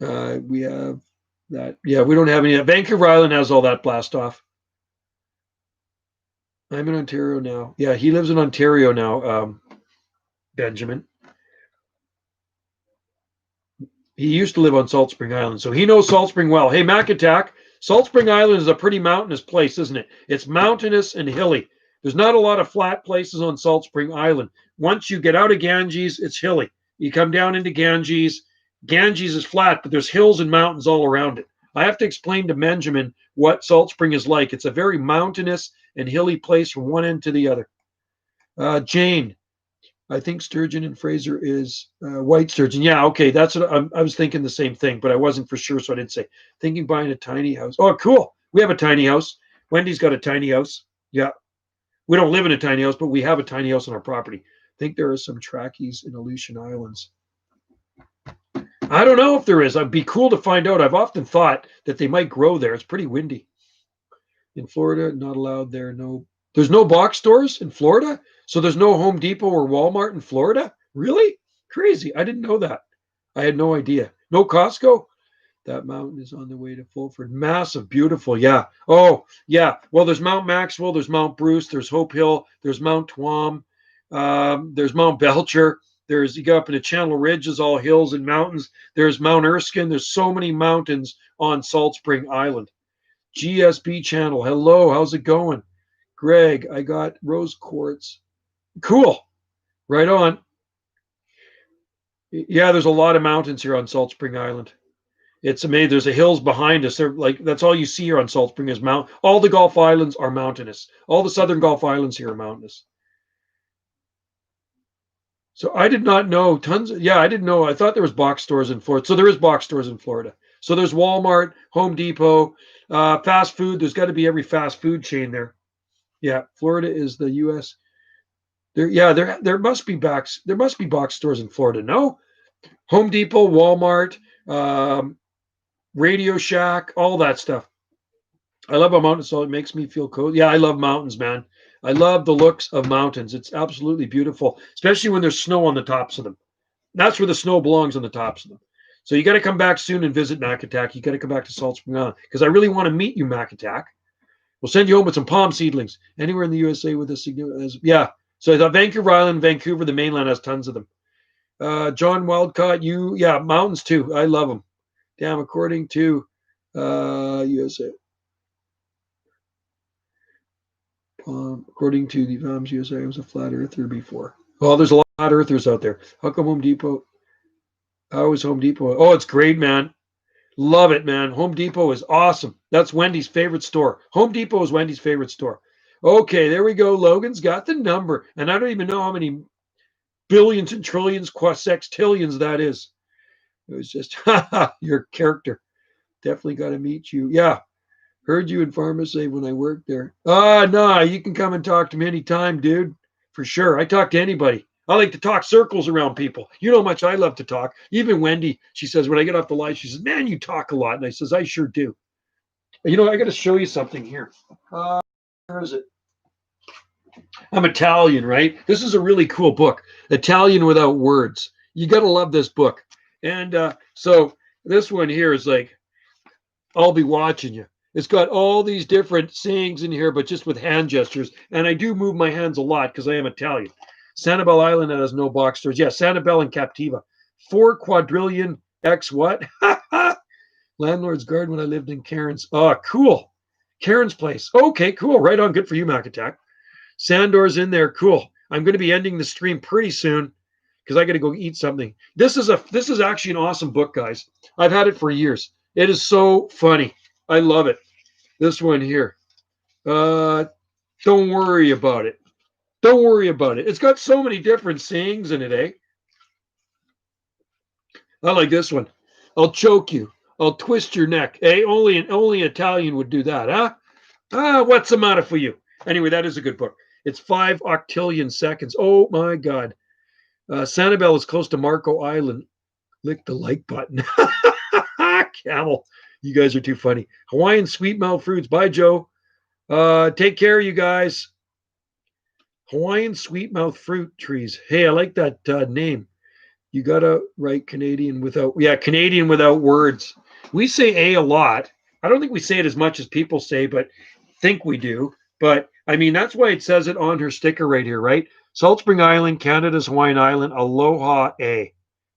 We have that. Yeah, we don't have any. Vancouver Island has all that blast off. I'm in Ontario now. Yeah, he lives in Ontario now, Benjamin. He used to live on Salt Spring Island, so he knows Salt Spring well. Hey, Macatak, Salt Spring Island is a pretty mountainous place, isn't it? It's mountainous and hilly. There's not a lot of flat places on Salt Spring Island. Once you get out of Ganges, it's hilly. You come down into Ganges. Ganges is flat, but there's hills and mountains all around it. I have to explain to Benjamin what Salt Spring is like. It's a very mountainous and hilly place from one end to the other. Jane, I think sturgeon in Fraser is white sturgeon. Yeah, okay, that's what I was thinking the same thing, but I wasn't for sure, so I didn't say. Thinking buying a tiny house. Oh, cool. We have a tiny house. Wendy's got a tiny house. Yeah, we don't live in a tiny house, but we have a tiny house on our property. I think there are some trackies in Aleutian Islands. I don't know if there is. It'd be cool to find out. I've often thought that they might grow there. It's pretty windy. In Florida, not allowed there. No, there's no box stores in Florida. So there's no Home Depot or Walmart in Florida. Really? Crazy. I didn't know that. I had no idea. No Costco. That mountain is on the way to Fulford. Massive, beautiful. Yeah. Oh, yeah. Well, there's Mount Maxwell. There's Mount Bruce. There's Hope Hill. There's Mount Tuam. There's Mount Belcher. You go up into Channel Ridge, is all hills and mountains. There's Mount Erskine. There's so many mountains on Salt Spring Island. GSB channel. Hello. How's it going? Greg, I got rose quartz. Cool. Right on. Yeah, there's a lot of mountains here on Salt Spring Island. It's amazing. There's a hills behind us. They're like, that's all you see here on Salt Spring is mount. All the Gulf Islands are mountainous. All the southern Gulf Islands here are mountainous. So I did not know I didn't know. I thought there was box stores in Florida. So there is box stores in Florida. So there's Walmart, Home Depot, fast food. There's got to be every fast food chain there. Yeah, Florida is the U.S. There must be box stores in Florida. No, Home Depot, Walmart, Radio Shack, all that stuff. I love a mountain, so it makes me feel cozy. Yeah, I love mountains, man. I love the looks of mountains. It's absolutely beautiful, especially when there's snow on the tops of them. That's where the snow belongs, on the tops of them. So you got to come back soon and visit Macatac. You got to come back to Salt Spring Island because I really want to meet you, Macatac. We'll send you home with some palm seedlings. Anywhere in the USA with a significant, yeah. So I thought Vancouver Island, Vancouver, the mainland has tons of them. John Wildcott, mountains too. I love them. Damn, according to USA. According to the Palms USA, I was a flat earther before. Well, there's a lot of flat earthers out there. How come Home Depot? How is Home Depot? Oh, it's great, man. Love it, man. Home Depot is awesome. That's Wendy's favorite store. Home Depot is Wendy's favorite store. Okay, there we go. Logan's got the number. And I don't even know how many billions and trillions, sextillions that is. It was just, your character. Definitely got to meet you. Yeah. Heard you in pharmacy when I worked there. No, you can come and talk to me anytime, dude. For sure. I talk to anybody. I like to talk circles around people. You know how much I love to talk. Even Wendy, she says, when I get off the line, she says, man, you talk a lot. And I says, I sure do. You know, I got to show you something here. Where is it? I'm Italian, right? This is a really cool book, Italian Without Words. You got to love this book. And so this one here is like, I'll be watching you. It's got all these different sayings in here, but just with hand gestures. And I do move my hands a lot because I am Italian. Sanibel Island has no box stores. Yeah, Sanibel and Captiva. 4 quadrillion X what? Landlord's garden when I lived in Karen's. Oh, cool. Karen's place. Okay, cool. Right on. Good for you, Macatac. Sandor's in there. Cool. I'm going to be ending the stream pretty soon because I got to go eat something. This is actually an awesome book, guys. I've had it for years. It is so funny. I love it. This one here. Don't worry about it. Don't worry about it. It's got so many different sayings in it, eh? I like this one. I'll choke you. I'll twist your neck. Eh? Only an Italian would do that, huh? What's the matter for you? Anyway, that is a good book. It's 5 octillion seconds. Oh my God. Sanibel is close to Marco Island. Lick the like button. Camel. You guys are too funny. Hawaiian sweet mouth fruits. Bye, Joe. Take care, you guys. Hawaiian sweet mouth fruit trees. Hey, I like that name. You gotta write Canadian without words. We say a lot. I don't think we say it as much as people say, but think we do. But I mean, that's why it says it on her sticker right here, right? Salt Spring Island, Canada's Hawaiian island, aloha a,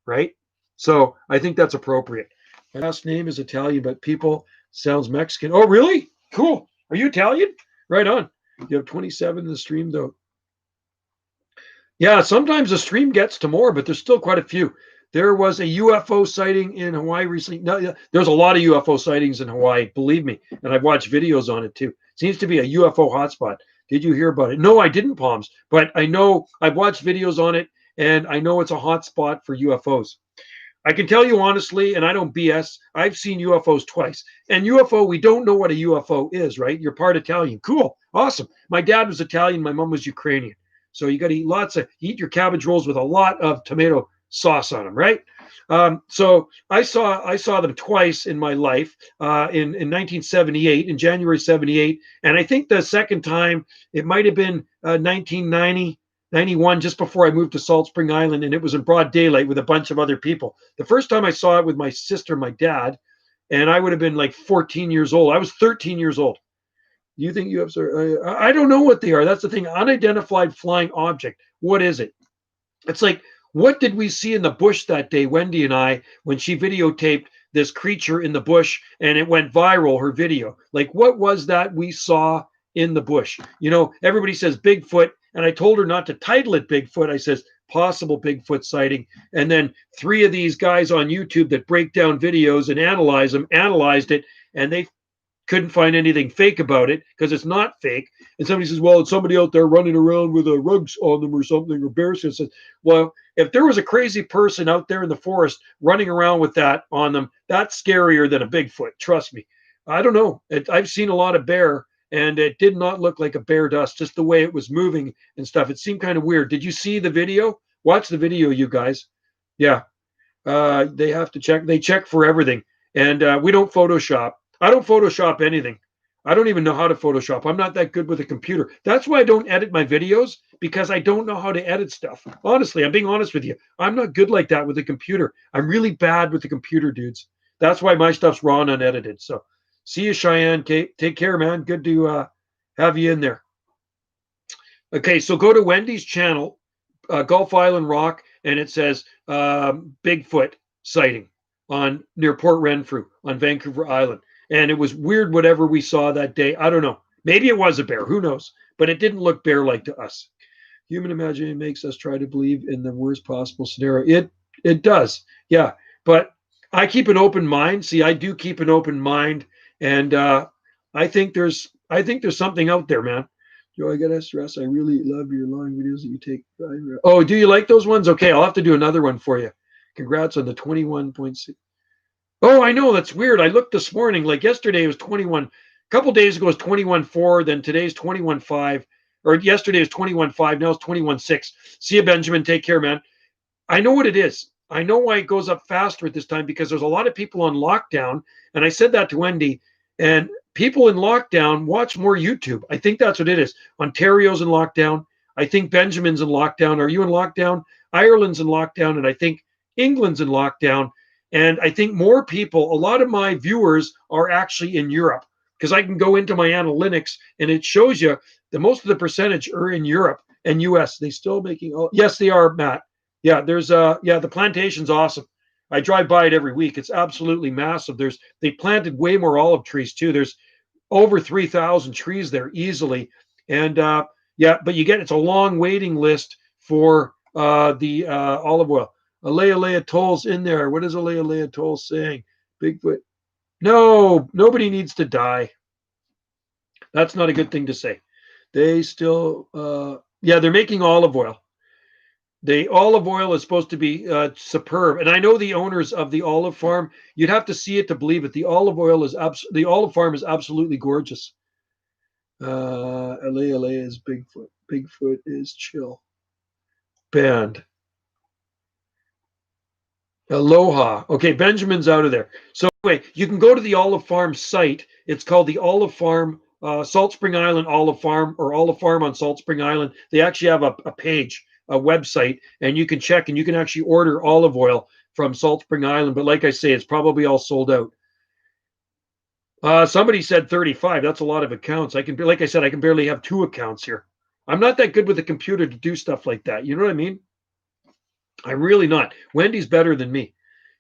right? So I think that's appropriate. My last name is Italian, but people sounds Mexican. Oh, really? Cool. Are you Italian? Right on. You have 27 in the stream, though. Yeah, sometimes the stream gets to more, but there's still quite a few. There was a UFO sighting in Hawaii recently. No, yeah, there's a lot of UFO sightings in Hawaii, believe me, and I've watched videos on it too. Seems to be a UFO hotspot. Did you hear about it? No, I didn't, Palms, but I know I've watched videos on it, and I know it's a hotspot for UFOs. I can tell you honestly, and I don't BS, I've seen UFOs twice. And UFO, we don't know what a UFO is, right? You're part Italian. Cool. Awesome. My dad was Italian, my mom was Ukrainian. So you got to eat your cabbage rolls with a lot of tomato sauce on them, right? So I saw them twice in my life, in 1978, in January 78. And I think the second time, it might have been 1990. 91, just before I moved to Salt Spring Island, and it was in broad daylight with a bunch of other people. The first time I saw it with my sister, my dad, and I would have been like 14 years old. I was 13 years old. Do you think UFOs are? I don't know what they are. That's the thing. Unidentified flying object. What is it? It's like, what did we see in the bush that day, Wendy and I, when she videotaped this creature in the bush and it went viral, her video? Like, what was that we saw in the bush? You know, everybody says Bigfoot, and I told her not to title it Bigfoot. I says possible Bigfoot sighting. And then 3 of these guys on YouTube that break down videos and analyze them, analyzed it, and they couldn't find anything fake about it because it's not fake. And somebody says, well, it's somebody out there running around with rugs on them or something, or bear skins. Well, if there was a crazy person out there in the forest running around with that on them, that's scarier than a Bigfoot. Trust me. I don't know. I've seen a lot of bear, and it did not look like a bear dust, just the way it was moving and stuff. It seemed kind of weird. Did you see the video? Watch the video, you guys. Yeah. They have to check. They check for everything. And we don't Photoshop. I don't Photoshop anything. I don't even know how to Photoshop. I'm not that good with a computer. That's why I don't edit my videos, because I don't know how to edit stuff. Honestly, I'm being honest with you. I'm not good like that with a computer. I'm really bad with the computer, dudes. That's why my stuff's raw and unedited. So see you, Cheyenne. Kate. Take care, man. Good to have you in there. Okay, so go to Wendy's channel, Gulf Island Rock, and it says Bigfoot sighting on near Port Renfrew on Vancouver Island. And it was weird, whatever we saw that day. I don't know. Maybe it was a bear. Who knows? But it didn't look bear-like to us. Human imagination makes us try to believe in the worst possible scenario. It does. Yeah. But I keep an open mind. See, I do keep an open mind. And I think there's something out there, man. Joe, I gotta stress, I really love your long videos that you take. Oh, do you like those ones? Okay, I'll have to do another one for you. Congrats on the 21.6. Oh, I know. That's weird. I looked this morning. Like yesterday, it was 21. A couple days ago, it was 21.4. Then today's 21.5. Or yesterday was 21.5. Now it's 21.6. See you, Benjamin. Take care, man. I know what it is. I know why it goes up faster at this time, because there's a lot of people on lockdown. And I said that to Wendy. And people in lockdown watch more YouTube. I think that's what it is. Ontario's in lockdown. I think Benjamin's in lockdown. Are you in lockdown? Ireland's in lockdown. And I think England's in lockdown. And I think more people, a lot of my viewers are actually in Europe, because I can go into my analytics and it shows you that most of the percentage are in Europe and US. They still making, yes, they are, Matt. Yeah, the plantation's awesome. I drive by it every week. It's absolutely massive. They planted way more olive trees too. There's over 3,000 trees there easily. And but it's a long waiting list for the olive oil. Alea Toll's in there. What is Alea Toll saying? Bigfoot. No, nobody needs to die. That's not a good thing to say. They still, they're making olive oil. The olive oil is supposed to be superb, and I know the owners of the olive farm. You'd have to see it to believe it. The olive farm is absolutely gorgeous. Alea is Bigfoot. Bigfoot is chill. Banned. Aloha. Okay, Benjamin's out of there. So anyway, you can go to the Olive Farm site. It's called the Olive Farm, Salt Spring Island Olive Farm, or Olive Farm on Salt Spring Island. They actually have a page, a website, and you can check, and you can actually order olive oil from Salt Spring Island. But like I say, it's probably all sold out. Somebody said 35. That's a lot of accounts. Like I said, I can barely have 2 accounts here. I'm not that good with a computer to do stuff like that. You know what I mean? I'm really not. Wendy's better than me.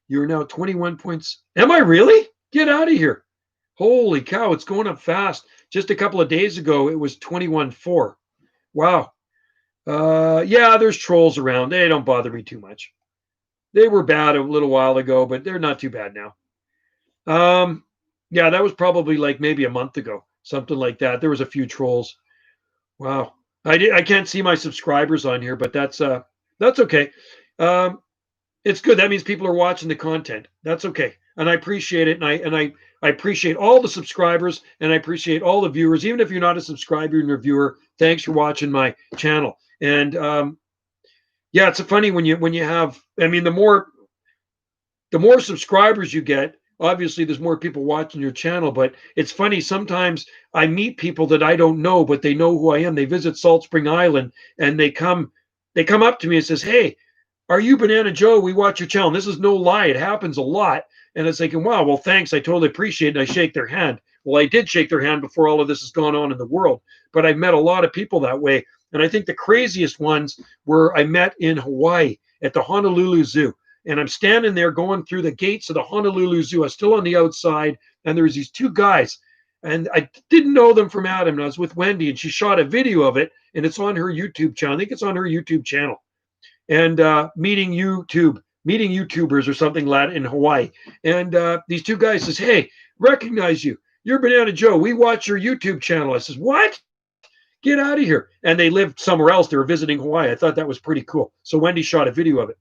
You're now 21 points. Am I really? Get out of here. Holy cow, it's going up fast. Just a couple of days ago, it was 21.4. Wow. There's trolls around. They don't bother me too much. They were bad a little while ago, but they're not too bad now. Um, yeah, that was probably like maybe a month ago, something like that. There was a few trolls. Wow. I can't see my subscribers on here, but that's okay. Um, it's good. That means people are watching the content. That's okay. And I appreciate it. I appreciate all the subscribers and I appreciate all the viewers. Even if you're not a subscriber and a viewer, thanks for watching my channel. And yeah, it's funny when you have, I mean, the more subscribers you get, obviously there's more people watching your channel, but it's funny sometimes I meet people that I don't know, but they know who I am. They visit Salt Spring Island and they come up to me and says, "Hey, are you Banana Joe? We watch your channel." And this is no lie. It happens a lot. And it's like, wow, well, thanks. I totally appreciate it. And I shake their hand. Well, I did shake their hand before all of this has gone on in the world, but I've met a lot of people that way. And I think the craziest ones were I met in Hawaii at the Honolulu Zoo. And I'm standing there going through the gates of the Honolulu Zoo. I'm still on the outside. And there was these two guys. And I didn't know them from Adam. And I was with Wendy, and she shot a video of it. And it's on her YouTube channel. I think it's on her YouTube channel. And meeting YouTubers or something like that in Hawaii. And these two guys says, "Hey, recognize you. You're Banana Joe. We watch your YouTube channel." I says, "What? Get out of here." And they lived somewhere else. They were visiting Hawaii. I thought that was pretty cool. So Wendy shot a video of it.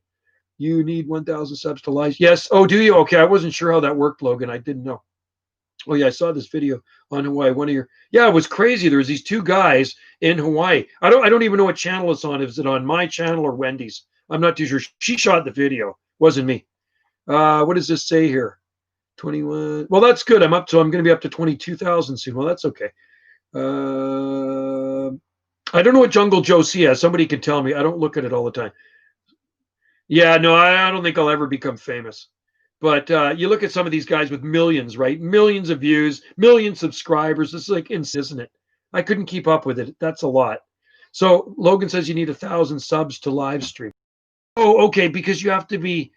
You need 1,000 subs to live. Yes. Oh, do you? Okay. I wasn't sure how that worked, Logan. I didn't know. Oh yeah, I saw this video on Hawaii. One of your it was crazy. There was these two guys in Hawaii. I don't even know what channel it's on. Is it on my channel or Wendy's? I'm not too sure. She shot the video. Wasn't me. What does this say here? 21. Well, that's good. I'm going to be up to 22,000 soon. Well, that's okay. I don't know what Jungle Joe C has. Somebody can tell me. I don't look at it all the time. Yeah, no, I don't think I'll ever become famous. But you look at some of these guys with millions, right? Millions of views, million subscribers. This is like insane, isn't it? I couldn't keep up with it. That's a lot. So Logan says you need 1,000 subs to live stream. Oh, okay, because you have to be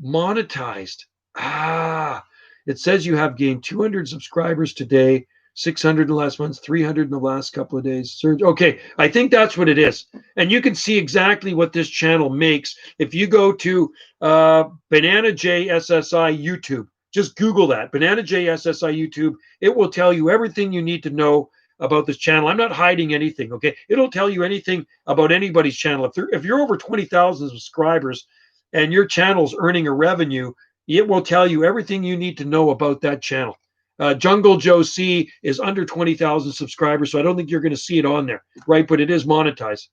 monetized. Ah, it says you have gained 200 subscribers today, 600 in the last month, 300 in the last couple of days. Surge. Okay, I think that's what it is. And you can see exactly what this channel makes if you go to Banana JSSI YouTube. Just Google that, Banana JSSI YouTube. It will tell you everything you need to know about this channel. I'm not hiding anything, okay? It'll tell you anything about anybody's channel. If you're over 20,000 subscribers and your channel's earning a revenue, it will tell you everything you need to know about that channel. Jungle Joe C is under 20,000 subscribers, so I don't think you're going to see it on there, right? But it is monetized.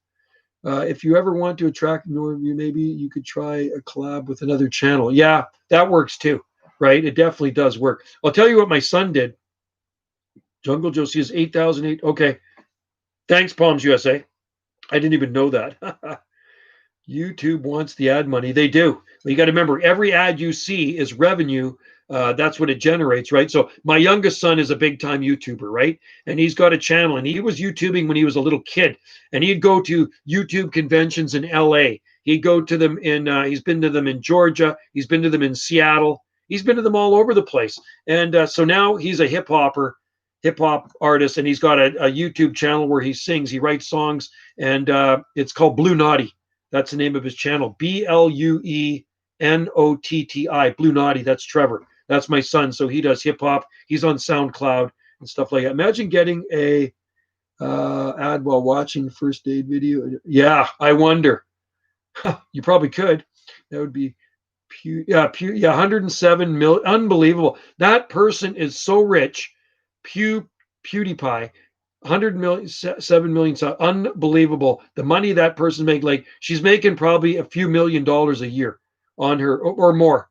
If you ever want to attract more of you, maybe you could try a collab with another channel. Yeah, that works too, right? It definitely does work. I'll tell you what my son did. Jungle Joe C is 8,008. Okay. Thanks, Palms USA. I didn't even know that. YouTube wants the ad money. They do. But you got to remember, every ad you see is revenue. That's what it generates, right? So my youngest son is a big time YouTuber, right? And he's got a channel, and he was YouTubing when he was a little kid, and he'd go to YouTube conventions in LA. He'd go to them he's been to them in Georgia. He's been to them in Seattle. He's been to them all over the place. And so now he's a hip hop artist, and he's got a YouTube channel where he sings, he writes songs, and it's called Blue Naughty. That's the name of his channel. BLUENOTTI, Blue Naughty. That's Trevor. That's my son. So he does hip hop. He's on SoundCloud and stuff like that. Imagine getting a ad while watching first aid video. Yeah, I wonder. You probably could. That would be 107 million. Unbelievable. That person is so rich. PewDiePie, 100 million, 7 million. Unbelievable. The money that person make, like she's making probably a few $1,000,000 a year on her or more.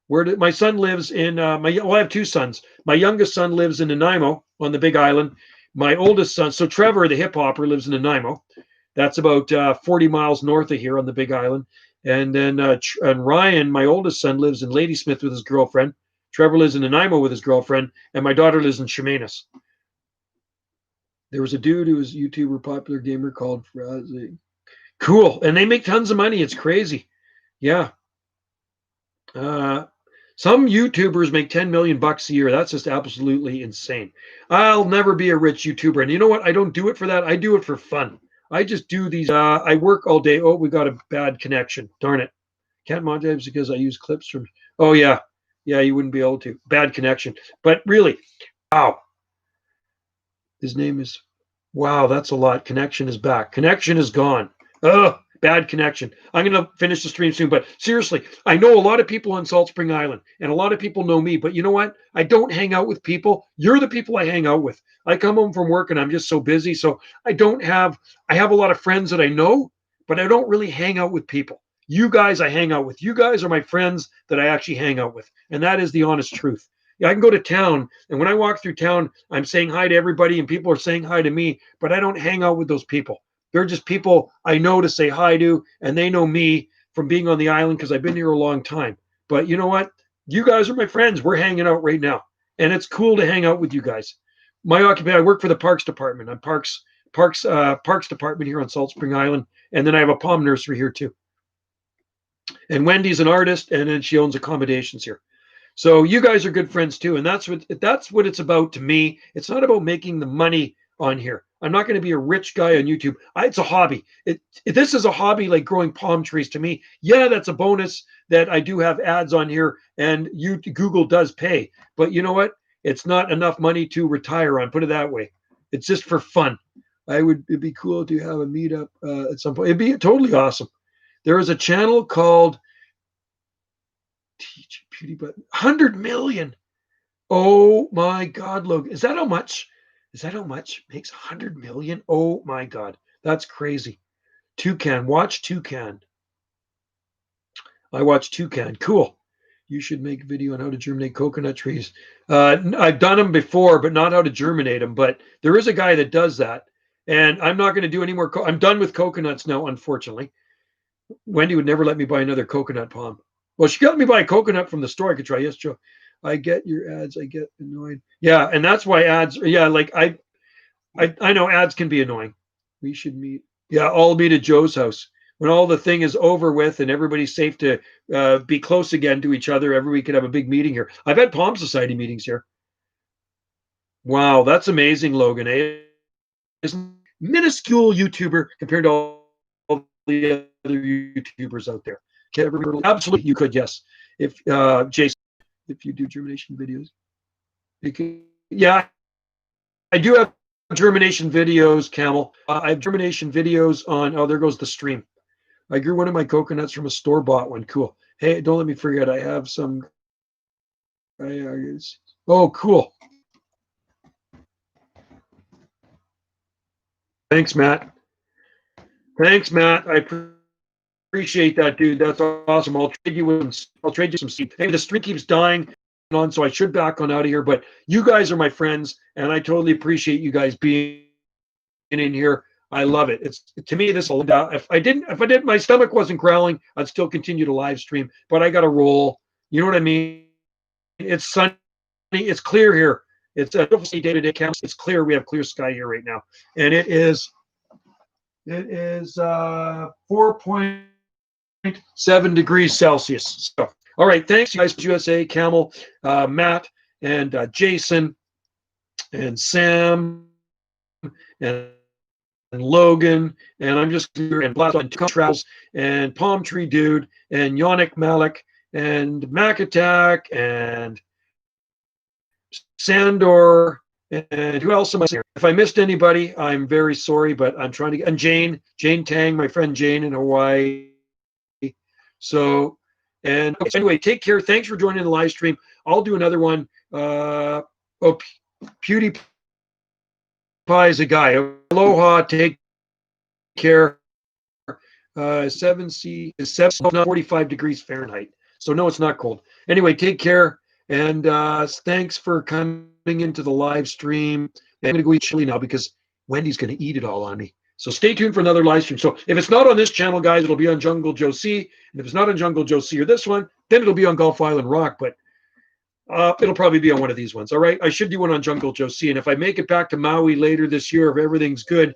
My son lives in I have two sons. My youngest son lives in Nanaimo on the Big Island. My oldest son, so Trevor, the hip hopper, lives in Nanaimo. That's about 40 miles north of here on the Big Island. And then and Ryan, my oldest son, lives in Ladysmith with his girlfriend. Trevor lives in Nanaimo with his girlfriend, and my daughter lives in Chemainus. There was a dude who was a YouTuber, popular gamer called Cool, and they make tons of money. It's crazy. Yeah. Some YouTubers make 10 million bucks a year. That's just absolutely insane. I'll never be a rich YouTuber. And you know what? I don't do it for that. I do it for fun. I just do these. I work all day. Oh, we got a bad connection. Darn it. Can't monetize because I use clips from. Oh yeah, yeah. You wouldn't be able to. Bad connection. But really, wow. His name is. Wow, that's a lot. Connection is back. Connection is gone. Ugh, bad connection. I'm going to finish the stream soon, but seriously, I know a lot of people on Salt Spring Island, and a lot of people know me, but you know what? I don't hang out with people. You're the people I hang out with. I come home from work and I'm just so busy, so I have a lot of friends that I know, but I don't really hang out with people. You guys I hang out with. You guys are my friends that I actually hang out with, and that is the honest truth. Yeah, I can go to town, and when I walk through town, I'm saying hi to everybody, and people are saying hi to me, but I don't hang out with those people. They're just people I know to say hi to, and they know me from being on the island because I've been here a long time. But you know what? You guys are my friends. We're hanging out right now, and it's cool to hang out with you guys. My occupation, I work for the Parks Department. I'm Parks Department here on Salt Spring Island, and then I have a palm nursery here too. And Wendy's an artist, and then she owns accommodations here. So you guys are good friends too, and that's what it's about to me. It's not about making the money on here. I'm not going to be a rich guy on YouTube. It's a hobby. This is a hobby like growing palm trees to me. Yeah, that's a bonus that I do have ads on here, and Google does pay. But you know what? It's not enough money to retire on. Put it that way. It's just for fun. It'd be cool to have a meetup at some point. It'd be totally awesome. There is a channel called Teach Beauty, but 100 million. Oh my God, Logan. Is that how much? Is that how much makes 100 million? Oh my God. That's crazy. Toucan. Watch Toucan. I watch Toucan. Cool. You should make a video on how to germinate coconut trees. I've done them before, but not how to germinate them. But there is a guy that does that. And I'm not going to do any more. I'm done with coconuts now, unfortunately. Wendy would never let me buy another coconut palm. Well, she got me buy a coconut from the store. I could try. Yes, Joe. I get your ads. I get annoyed. Yeah, and that's why ads. Yeah, like I know ads can be annoying. We should meet. Yeah, all meet at Joe's house when all the thing is over with and everybody's safe to be close again to each other. We could have a big meeting here. I've had Palm Society meetings here. Wow, that's amazing, Logan. Isn't minuscule YouTuber compared to all the other YouTubers out there. Absolutely, you could. Yes, if Jason, if you do germination videos, yeah, I do have germination videos, Camel. I have germination videos on. Oh, there goes the stream. I grew one of my coconuts from a store-bought one. Cool. Hey, don't let me forget. I have some. Oh, cool. Thanks, Matt. Thanks, Matt. I appreciate that, dude. That's awesome. I'll trade you some seed. Hey, the stream keeps dying on, so I should back on out of here. But you guys are my friends, and I totally appreciate you guys being in here. I love it. It's to me this. If I didn't, my stomach wasn't growling, I'd still continue to live stream. But I got to roll. You know what I mean? It's sunny. It's clear here. It's a day-to-day camp. It's clear. We have clear sky here right now, and it is 4.7 degrees Celsius. So, all right, thanks, guys. USA, Camel, Matt, and Jason, and Sam, and Logan, and I'm just here, and Blast on Travels, and Palm Tree Dude, and Yannick Malik, and Mac Attack, and Sandor, and who else am I saying? If I missed anybody, I'm very sorry, but I'm trying to get, and Jane Tang, my friend Jane in Hawaii. So, and anyway, take care. Thanks for joining the live stream. I'll do another one. PewDiePie is a guy. Aloha, take care. 7C is 45 degrees Fahrenheit. So no, it's not cold. Anyway, take care. And thanks for coming into the live stream. I'm going to go eat chili now because Wendy's going to eat it all on me. So stay tuned for another live stream. So if it's not on this channel, guys, it'll be on Jungle Joe C. And if it's not on Jungle Joe C or this one, then it'll be on Gulf Island Rock. But it'll probably be on one of these ones. All right. I should do one on Jungle Joe C. And if I make it back to Maui later this year, if everything's good,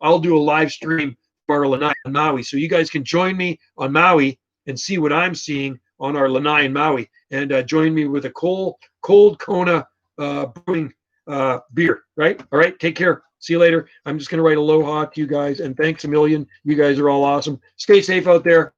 I'll do a live stream for our lanai on Maui. So you guys can join me on Maui and see what I'm seeing on our lanai in Maui. And join me with a cold Kona brewing beer. Right. All right. Take care. See you later. I'm just going to write aloha to you guys. And thanks a million. You guys are all awesome. Stay safe out there.